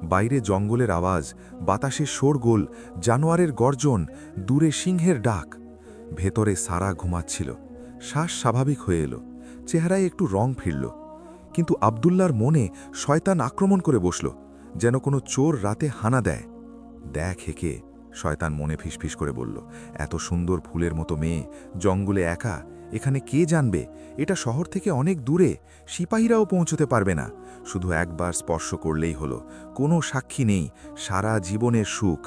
বাইরে জঙ্গলের আওয়াজ, বাতাসে শোরগোল, জানোয়ারের গর্জন, দূরে সিংহের ডাক। ভেতরে সারা ঘুমাচ্ছিল, শ্বাস স্বাভাবিক হয়ে এলো, চেহারায় একটু রং ফিরল। কিন্তু আব্দুল্লাহর মনে শয়তান আক্রমণ করে বসল, যেন কোনো চোর রাতে হানা দেয়। দেখ হেকে, শয়তান মনে ফিসফিস করে বলল, এত সুন্দর ফুলের মতো মেয়ে, জঙ্গলে একা, এখানে কে জানবে? এটা শহর থেকে অনেক দূরে, সিপাহীরাও পৌঁছতে পারবে না। শুধু একবার স্পর্শ করলেই হলো, কোনো সাক্ষী নেই, সারা জীবনের সুখ।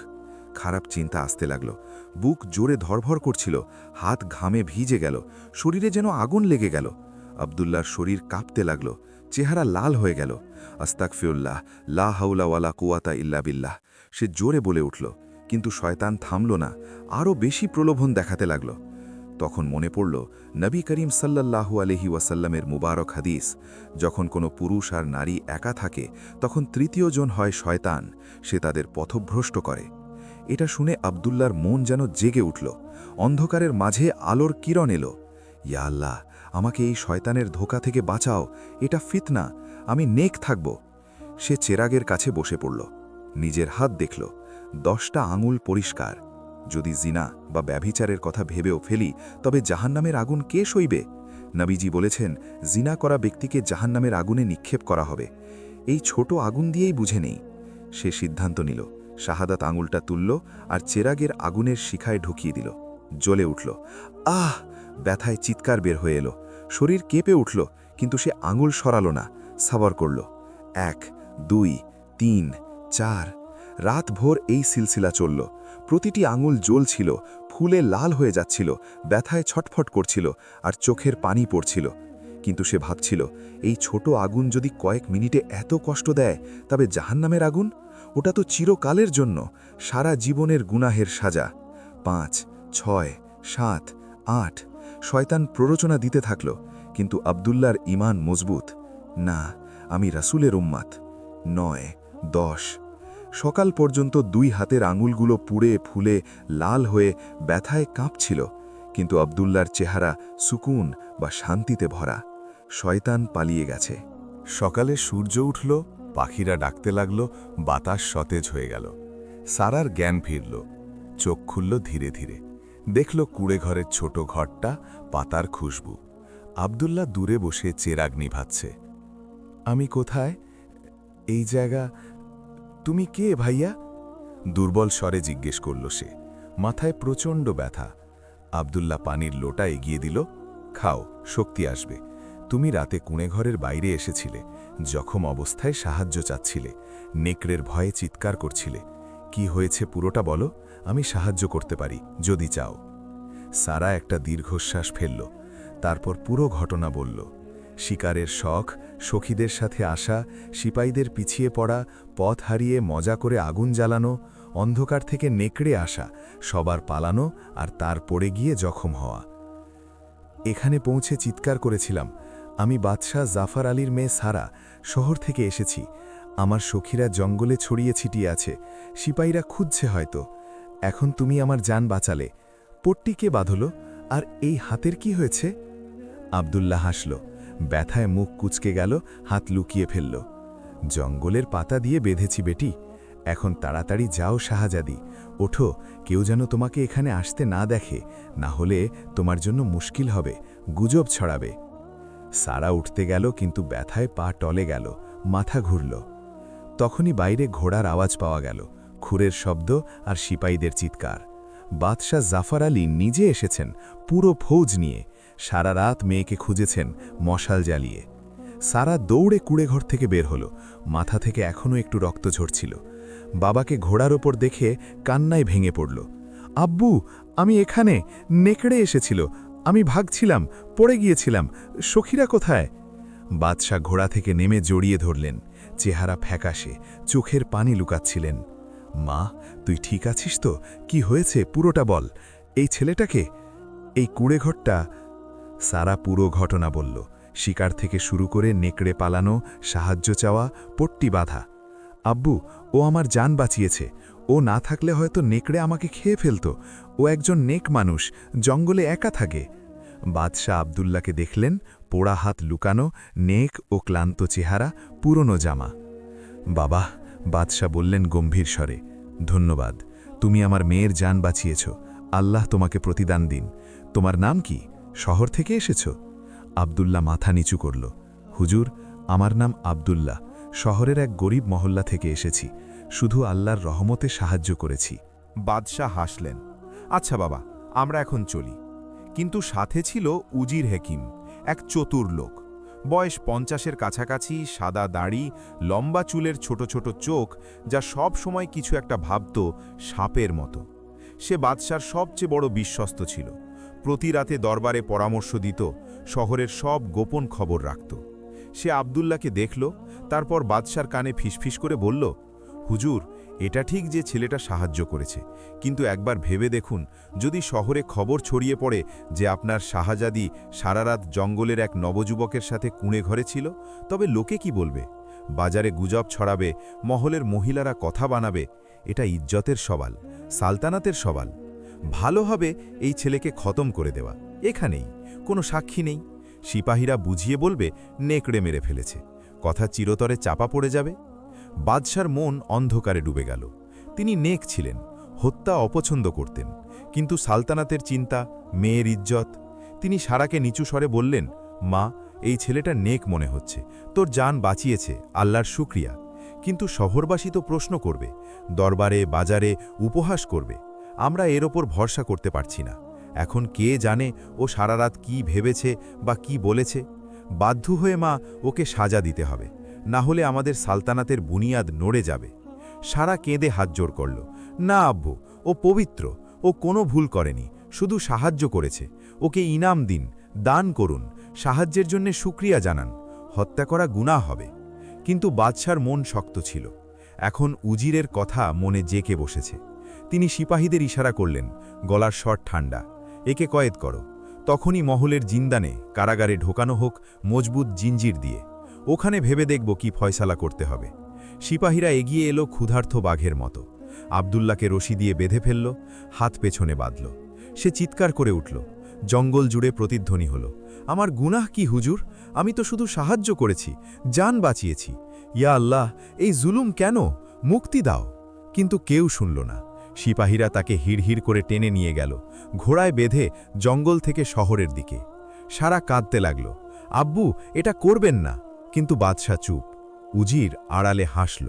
খারাপ চিন্তা আসতে লাগলো, বুক জোরে ধরভর করছিল, হাত ঘামে ভিজে গেল, শরীরে যেন আগুন লেগে গেল। আব্দুল্লাহর শরীর কাঁপতে লাগলো, চেহারা লাল হয়ে গেল। আস্তাগফিরুল্লাহ, লা হাওলা ওয়ালা কুওয়াতা ইল্লা বিল্লাহ, সে জোরে বলে উঠল। কিন্তু শয়তান থামল না, আরও বেশি প্রলোভন দেখাতে লাগল। তখন মনে পড়ল নবী করিম সাল্লাল্লাহু আলাইহি ওয়াসাল্লামের মুবারক হাদিস, যখন কোনো পুরুষ আর নারী একা থাকে তখন তৃতীয় জন হয় শয়তান, সে তাদের পথভ্রষ্ট করে। এটা শুনে আব্দুল্লাহর মন যেন জেগে উঠল, অন্ধকারের মাঝে আলোর কিরণ এলো। ইয়া আল্লাহ, আমাকে এই শয়তানের ধোঁকা থেকে বাঁচাও, এটা ফিতনা, আমি নেক থাকব। সে চেরাগের কাছে বসে পড়ল, নিজের হাত দেখল, 10টা আঙুল পরিষ্কার। যদি জিনা বা ব্যভিচারের কথা ভেবেও ফেলি, তবে জাহান্নামের আগুন কে সইবে? নবীজি বলেছেন, জিনা করা ব্যক্তিকে জাহান্নামের আগুনে নিক্ষেপ করা হবে। এই ছোট আগুন দিয়েই বুঝে নেই। সে সিদ্ধান্ত নিল, শাহাদাত আঙুলটা তুলল আর চেরাগের আগুনের শিখায় ঢুকিয়ে দিল। জ্বলে উঠল। আহ! ব্যথায় চিৎকার বের হয়ে এলো। শরীর কেঁপে উঠল, কিন্তু সে আঙুল সরালো না, সাবর করল। 1, 2, 3, 4। রাত ভোর এই সিলসিলা চলল। প্রতিটি আঙুল জ্বলছিল, ফুলে লাল হয়ে যাচ্ছিল, ব্যথায় ছটফট করছিল, আর চোখের পানি পড়ছিল। কিন্তু সে ভাবছিল, এই ছোট আগুন যদি কয়েক মিনিটে এত কষ্ট দেয়, তবে জাহান্নামের আগুন? ওটা তো চিরকালের জন্য, সারা জীবনের গুনাহের সাজা। 5, 6, 7, 8। শয়তান প্ররোচনা দিতে থাকল, কিন্তু আব্দুল্লাহর ঈমান মজবুত। না, আমি রাসূলের উম্মাত। 9, 10। সকাল পর্যন্ত 2 হাতের আঙুলগুলো পুড়ে ফুলে লাল হয়ে ব্যথায় কাঁপছিল, কিন্তু আব্দুল্লাহর চেহারা সুকুন বা শান্তিতে ভরা। শয়তান পালিয়ে গেছে। সকালে সূর্য উঠল, পাখিরা ডাকতে লাগল, বাতাস সতেজ হয়ে গেল। সারার জ্ঞান ফিরল, চোখ খুলল ধীরে ধীরে। দেখল কুঁড়েঘরের ছোট ঘরটা, পাতার খুশবু। আব্দুল্লাহ দূরে বসে চেরাগ নিভাচ্ছে। আমি কোথায়? এই জায়গা। তুমি কে ভাইয়া? দুর্বল স্বরে জিজ্ঞেস করল সে। মাথায় প্রচণ্ড ব্যথা। আব্দুল্লাহ পানির লোটা এগিয়ে দিল। খাও, শক্তি আসবে। তুমি রাতে কুঁড়েঘরের বাইরে এসেছিলে, জখম অবস্থায় সাহায্য চাচ্ছিলে, নেকড়ের ভয়ে চিৎকার করছিলে। কি হয়েছে পুরোটা বলো, আমি সাহায্য করতে পারি যদি চাও। সারা একটা দীর্ঘশ্বাস ফেলল, তারপর পুরো ঘটনা বলল। শিকারের শখ, সখীদের সাথে আসা, সিপাইদের পিছিয়ে পড়া, পথ হারিয়ে মজা করে আগুন জ্বালানো, অন্ধকার থেকে নেকড়ে আসা, সবার পালানো, আর তার পড়ে গিয়ে জখম হওয়া। এখানে পৌঁছে চিৎকার করেছিলাম, আমি বাদশাহ জাফর আলীর মেয়ে সারা, শহর থেকে এসেছি। আমার সখীরা জঙ্গলে ছড়িয়ে ছিটিয়ে আছে, সিপাইরা খুঁজছে হয়তো। এখন তুমি আমার জান বাঁচালে। পট্টি কে বাঁধল? আর এই হাতের কি হয়েছে? আব্দুল্লাহ হাসল, ব্যথায় মুখ কুঁচকে গেল, হাত লুকিয়ে ফেলল। জঙ্গলের পাতা দিয়ে বেঁধেছি বেটি। এখন তাড়াতাড়ি যাও শাহজাদি, ওঠো, কেউ যেন তোমাকে এখানে আসতে না দেখে, না হলে তোমার জন্য মুশকিল হবে, গুজব ছড়াবে। সারা উঠতে গেল, কিন্তু ব্যথায় পা টলে গেল, মাথা ঘুরল। তখনই বাইরে ঘোড়ার আওয়াজ পাওয়া গেল, খুরের শব্দ আর সিপাইদের চিৎকার। বাদশাহ জাফর আলী নিজে এসেছেন, পুরো ফৌজ নিয়ে। সারা রাত মেয়েকে খুঁজেছেন, মশাল জ্বালিয়ে। সারা দৌড়ে কুঁড়েঘর থেকে বের হলো, মাথা থেকে এখনও একটু রক্ত ঝরছিল। বাবাকে ঘোড়ার ওপর দেখে কান্নায় ভেঙে পড়ল। আব্বু, আমি এখানে, নেকড়ে এসেছিল, আমি ভাগছিলাম, পড়ে গিয়েছিলাম, সখীরা কোথায়? বাদশাহ ঘোড়া থেকে নেমে জড়িয়ে ধরলেন, চেহারা ফ্যাকাশে, চোখের পানি লুকাচ্ছিলেন। মা, তুই ঠিক আছিস তো? কি হয়েছে পুরোটা বল। এই ছেলেটাকে, এই কুঁড়েঘরটা। সারা পুরো ঘটনা বলল, শিকার থেকে শুরু করে নেকড়ে পালানো, সাহায্য চাওয়া, পট্টি বাঁধা। আব্বু, ও আমার জান বাঁচিয়েছে। ও না থাকলে হয়তো নেকড়ে আমাকে খেয়ে ফেলত। ও একজন নেক মানুষ, জঙ্গলে একা থাকে। বাদশাহ আব্দুল্লাহকে দেখলেন, পোড়া হাত লুকানো, নেক ও ক্লান্ত চেহারা, পুরনো জামা। বাবা, বাদশাহ বললেন গম্ভীর স্বরে, ধন্যবাদ, তুমি আমার মেয়ের জান বাঁচিয়েছ। আল্লাহ তোমাকে প্রতিদান দিন। তোমার নাম কি? শহর থেকে এসেছ? আব্দুল্লাহ মাথা নিচু করল। হুজুর, আমার নাম আব্দুল্লাহ, শহরের এক গরিব মহল্লা থেকে এসেছি, শুধু আল্লাহর রহমতে সাহায্য করেছি। বাদশাহ হাসলেন। আচ্ছা বাবা, আমরা এখন চলি। কিন্তু সাথে ছিল উজির হেকিম, এক চতুর লোক। বয়স 50-এর কাছাকাছি, সাদা দাড়ি, লম্বা চুলের ছোট ছোট চোখ, যা সব সময় কিছু একটা ভাবত, সাপের মতো। সে বাদশার সবচেয়ে বড় বিশ্বস্ত ছিল। প্রতি রাতে দরবারে পরামর্শ দিত, শহরের সব গোপন খবর রাখত। সে আব্দুল্লাহকে দেখল, তারপর বাদশার কানে ফিসফিস করে বলল, হুজুর, এটা ঠিক যে ছেলেটা সাহায্য করেছে, কিন্তু একবার ভেবে দেখুন, যদি শহরে খবর ছড়িয়ে পড়ে যে আপনার শাহজাদি সারা রাত জঙ্গলের এক নবযুবকের সাথে কুঁড়েঘরে ছিল, তবে লোকে কি বলবে? বাজারে গুজব ছড়াবে, মহলের মহিলারা কথা বানাবে। এটা ইজ্জতের সওয়াল, সালতানাতের সওয়াল। ভালো হবে এই ছেলেকে খতম করে দেওয়া। এখানেই কোনো সাক্ষী নেই, সিপাহীরা বুঝিয়ে বলবে নেকড়ে মেরে ফেলেছে, কথা চিরতরে চাপা পড়ে যাবে। বাদশার মন অন্ধকারে ডুবে গেল। তিনি নেক ছিলেন, হত্যা অপছন্দ করতেন, কিন্তু সালতানাতের চিন্তা, মেয়ের ইজ্জত। তিনি সারাকে নিচু স্বরে বললেন, মা, এই ছেলেটা নেক মনে হচ্ছে, তোর জান বাঁচিয়েছে, আল্লাহর শুকরিয়া। কিন্তু শহরবাসী তো প্রশ্ন করবে, দরবারে বাজারে উপহাস করবে। আমরা এর ওপর ভরসা করতে পারছি না। এখন কে জানে ও সারা রাত কী ভেবেছে বা কি বলেছে। বাধ্য হয়ে মা ওকে সাজা দিতে হবে, না হলে আমাদের সালতানাতের বুনিয়াদ নড়ে যাবে। সারা কেঁদে হাত জোড় করল, না আব্বু, ও পবিত্র, ও কোনো ভুল করেনি, শুধু সাহায্য করেছে। ওকে ইনাম দিন, দান করুন, সাহায্যের জন্য শুকরিয়া জানান, হত্যা করা গুনাহ হবে। কিন্তু বাদশার মন শক্ত ছিল। এখন উজিরের কথা মনে জেকে বসেছে। তিনি সিপাহীদের ইশারা করলেন, গলার স্বর ঠান্ডা, একে কয়েদ করো। তখনই মহলের জিন্দানে কারাগারে ঢোকানো হোক মজবুত জিঞ্জির দিয়ে। ওখানে ভেবে দেখব কি ফয়সালা করতে হবে। সিপাহীরা এগিয়ে এলো ক্ষুধার্থ বাঘের মতো। আব্দুল্লাহকে রশি দিয়ে বেঁধে ফেলল, হাত পেছনে বাঁধল। সে চিৎকার করে উঠল। জঙ্গল জুড়ে প্রতিধ্বনি হল, আমার গুনাহ কি হুজুর? আমি তো শুধু সাহায্য করেছি, জান বাঁচিয়েছি। ইয়া আল্লাহ, এই জুলুম কেন? মুক্তি দাও। কিন্তু কেউ শুনল না। সিপাহীরা তাকে হিড়হিড় করে টেনে নিয়ে গেল, ঘোড়ায় বেঁধে জঙ্গল থেকে শহরের দিকে। সারা কাঁদতে লাগল, আব্বু এটা করবেন না। কিন্তু বাদশা চুপ। উজির আড়ালে হাসল।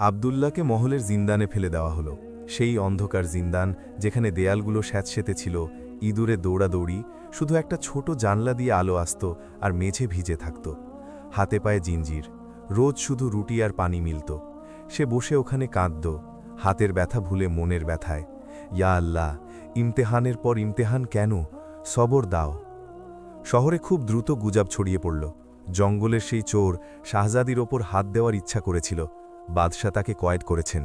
আব্দুল্লাহকে মহলের জিন্দানে ফেলে দেওয়া হলো। সেই অন্ধকার জিন্দান, যেখানে দেয়ালগুলো স্যাঁতসেঁতে ছিল, ইঁদুরে দৌড়াদৌড়ি, শুধু একটা ছোট জানলা দিয়ে আলো আসত আর মেঝে ভিজে থাকত। হাতে পায়ে জিঞ্জির, রোজ শুধু রুটি আর পানি মিলত। সে বসে ওখানে কাঁদত, হাতের ব্যথা ভুলে মনের ব্যথায়। ইয়া আল্লাহ, ইমতেহানের পর ইমতেহান কেন? সবর দাও। শহরে খুব দ্রুত গুজব ছড়িয়ে পড়ল। জঙ্গলের সেই চোর শাহজাদির ওপর হাত দেওয়ার ইচ্ছা করেছিল। বাদশা তাকে কয়েদ করেছেন।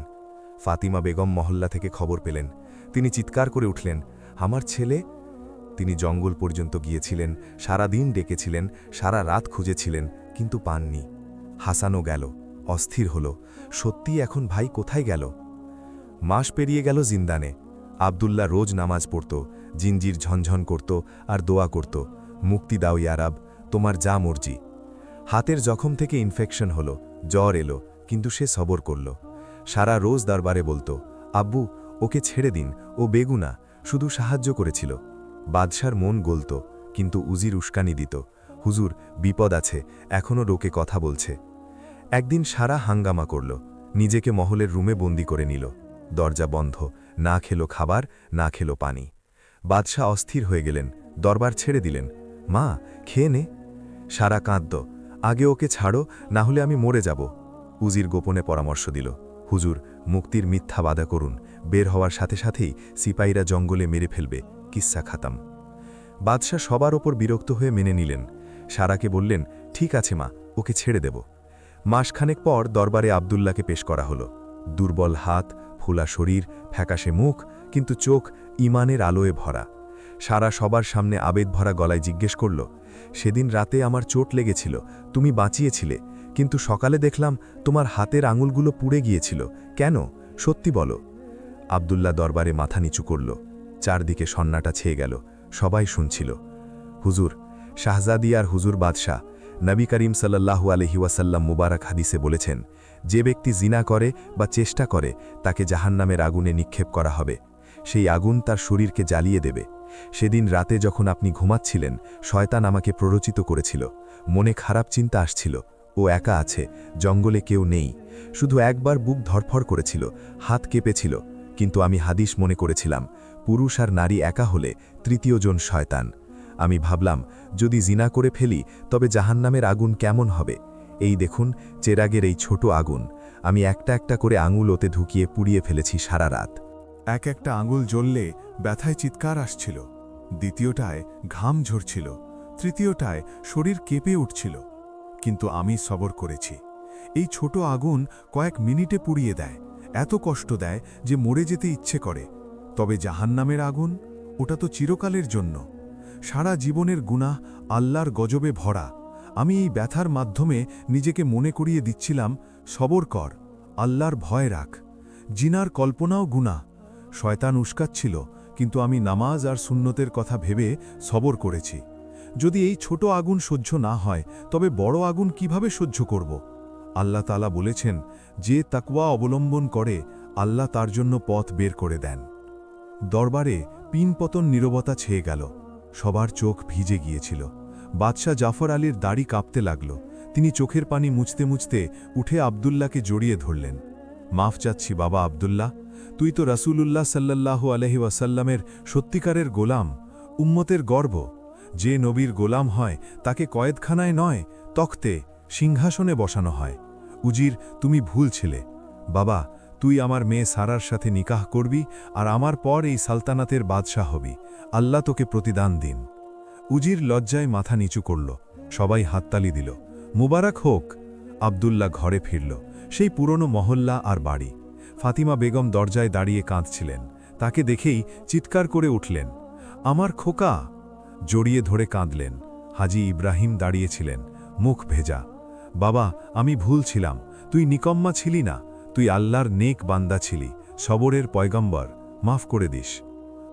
ফাতিমা বেগম মহল্লা থেকে খবর পেলেন। তিনি চিৎকার করে উঠলেন, আমার ছেলে! তিনি জঙ্গল পর্যন্ত গিয়েছিলেন, সারা দিন ডেকেছিলেন, সারা রাত খুঁজেছিলেন, কিন্তু পাননি। হাসানও গেল, অস্থির হল, সত্যি এখন ভাই কোথায় গেল? মাস পেরিয়ে গেল জিন্দানে। আব্দুল্লাহ রোজ নামাজ পড়ত, জিঞ্জির ঝনঝন করত আর দোয়া করত, মুক্তি দাও ইয়ারাব, তোমার যা মর্জি। হাতের জখম থেকে ইনফেকশন হলো, জ্বর এলো, কিন্তু সে সবর করল। সারা রোজ দরবারে বলতো, আব্বু ওকে ছেড়ে দিন, ও বেগুনা, শুধু সাহায্য করেছিল। বাদশার মন গলত, কিন্তু উজির উস্কানি দিত, হুজুর বিপদ আছে, এখনও রোকে কথা বলছে। একদিন সারা হাঙ্গামা করল, নিজেকে মহলের রুমে বন্দি করে নিল। দরজা বন্ধ, না খেলো খাবার, না খেলো পানি। বাদশাহ অস্থির হয়ে গেলেন, দরবার ছেড়ে দিলেন। মা খেয়ে নে। সারা কাঁদত, আগে ওকে ছাড়ো, না হলে আমি মরে যাব। উজির গোপনে পরামর্শ দিল, হুজুর মুক্তির মিথ্যা বাদা করুন, বের হওয়ার সাথে সাথেই সিপাহীরা জঙ্গলে মেরে ফেলবে, কিস্সা খাতাম। বাদশাহ সবার ওপর বিরক্ত হয়ে মেনে নিলেন। সারাকে বললেন, ঠিক আছে মা, ওকে ছেড়ে দেব। মাসখানেক পর দরবারে আব্দুল্লাহকে পেশ করা হলো। দুর্বল হাত, ফোলা শরীর, ফ্যাকাশে মুখ, কিন্তু চোখ ইমানের আলোয় ভরা। সারা সবার সামনে আবেদ ভরা গলায় জিজ্ঞেস করল, সেদিন রাতে আমার চোট লেগেছিল, তুমি বাঁচিয়েছিলে, কিন্তু সকালে দেখলাম তোমার হাতের আঙুলগুলো পুড়ে গিয়েছিল, কেন? সত্যি বলো। আব্দুল্লাহ দরবারে মাথা নিচু করল। চারদিকে সন্নাটা ছেয়ে গেল, সবাই শুনছিল। হুজুর, শাহজাদি আর হুজুর বাদশাহ, নবী করিম সাল্লাল্লাহু আলাইহি ওয়াসাল্লাম মুবারক হাদিসে বলেছেন, যে ব্যক্তি জিনা করে বা চেষ্টা করে তাকে জাহান্নামের আগুনে নিক্ষেপ করা হবে। সেই আগুন তার শরীরকে জ্বালিয়ে দেবে। সেদিন রাতে যখন আপনি ঘুমাচ্ছিলেন, শয়তান আমাকে প্ররোচিত করেছিল। মনে খারাপ চিন্তা আসছিল, ও একা আছে, জঙ্গলে কেউ নেই। শুধু একবার বুক ধরফর করেছিল, হাত কেঁপেছিল, কিন্তু আমি হাদিস মনে করেছিলাম, পুরুষ আর নারী একা হলে তৃতীয়জন শয়তান। আমি ভাবলাম, যদি জিনা করে ফেলি তবে জাহান্নামের আগুন কেমন হবে। এই দেখুন চেরাগের এই ছোট আগুন, আমি একটা একটা করে আঙুল ওতে ঢুকিয়ে পুড়িয়ে ফেলেছি সারা রাত। এক একটা আঙুল জ্বললে ব্যথায় চিৎকার আসছিল, দ্বিতীয়টায় ঘাম ঝরছিল, তৃতীয়টায় শরীর কেঁপে উঠছিল। কিন্তু আমি সবর করেছি। এই ছোট আগুন কয়েক মিনিটে পুড়িয়ে দেয়, এত কষ্ট দেয় যে মরে যেতে ইচ্ছে করে। তবে জাহান্নামের আগুন, ওটা তো চিরকালের জন্য। সারা জীবনের গুনাহ আল্লাহর গজবে ভরা। আমি এই ব্যথার মাধ্যমে নিজেকে মনে করিয়ে দিচ্ছিলাম, সবর কর, আল্লাহর ভয় রাখ। জিনার কল্পনাও গুনাহ। শয়তান উস্কাচ্ছিল, কিন্তু আমি নামাজ আর সুন্নতের কথা ভেবে সবর করেছি। যদি এই ছোট আগুন সহ্য না হয়, তবে বড় আগুন কিভাবে সহ্য করব? আল্লাহ তাআলা বলেছেন, যে তাকওয়া অবলম্বন করে আল্লাহ তার জন্য পথ বের করে দেন। দরবারে পিনপতন নীরবতা ছেয়ে গেল, সবার চোখ ভিজে গিয়েছিল। বাদশাহ জাফর আলীর দাড়ি কাঁপতে লাগল। তিনি চোখের পানি মুছতে মুছতে উঠে আব্দুল্লাহকে জড়িয়ে ধরলেন। মাফ চাচ্ছি বাবা আব্দুল্লাহ, তুই তো রাসূলুল্লাহ সাল্লাল্লাহু আলাইহি ওয়াসাল্লামের সত্যিকারের গোলাম, উম্মতের গর্ব। যে নবীর গোলাম হয় তাকে কয়েদখানায় নয়, তখতে, সিংহাসনে বসানো হয়। উজির, তুমি ভুল ছিলে। বাবা, তুই আমার মেয়ে সারার সাথে নিকাহ করবি আর আমার পর এই সালতানাতের বাদশাহ হবি। আল্লাহ তোকে প্রতিদান দিন। উজির লজ্জায় মাথা নিচু করল। সবাই হাততালি দিল। মুবারক হোক। আব্দুল্লাহ ঘরে ফিরল। সেই পুরনো মহল্লা আর বাড়ি। ফাতিমা বেগম দরজায় দাঁড়িয়ে কাঁদছিলেন। তাকে দেখেই চিৎকার করে উঠলেন, আমার খোকা! জড়িয়ে ধরে কাঁদলেন। হাজি ইব্রাহিম দাঁড়িয়েছিলেন, মুখ ভেজা। বাবা, আমি ভুল ছিলাম। তুই নিকম্মা ছিলি না, তুই আল্লাহর নেক বান্দা ছিলি, সবরের পয়গম্বর। মাফ করে দিস।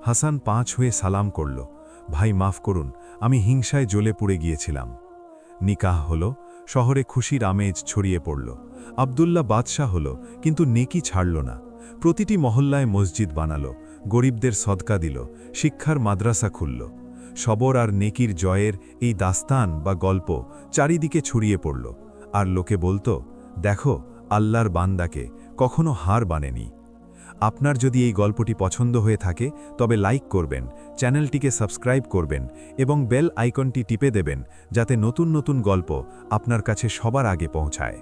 হাসান 5 হয়ে সালাম করল, ভাই মাফ করুন, আমি হিংসায় জ্বলে পুড়ে গিয়েছিলাম। নিকাহ হল, শহরে খুশির আমেজ ছড়িয়ে পড়ল। আব্দুল্লাহ বাদশাহ হল, কিন্তু নেকি ছাড়ল না। প্রতিটি মহল্লায় মসজিদ বানালো, গরিবদের সদকা দিল, শিক্ষার মাদ্রাসা খুলল। সবর আর নেকির জয়ের এই দাস্তান বা গল্প চারিদিকে ছড়িয়ে পড়ল। আর লোকে বলতো, দেখো, আল্লাহর বান্দাকে কখনো হার বানেনি। আপনার যদি এই গল্পটি পছন্দ হয়ে থাকে তবে লাইক করবেন, চ্যানেলটিকে সাবস্ক্রাইব করবেন এবং বেল আইকনটি টিপে দেবেন যাতে নতুন নতুন গল্প আপনার কাছে সবার আগে পৌঁছায়।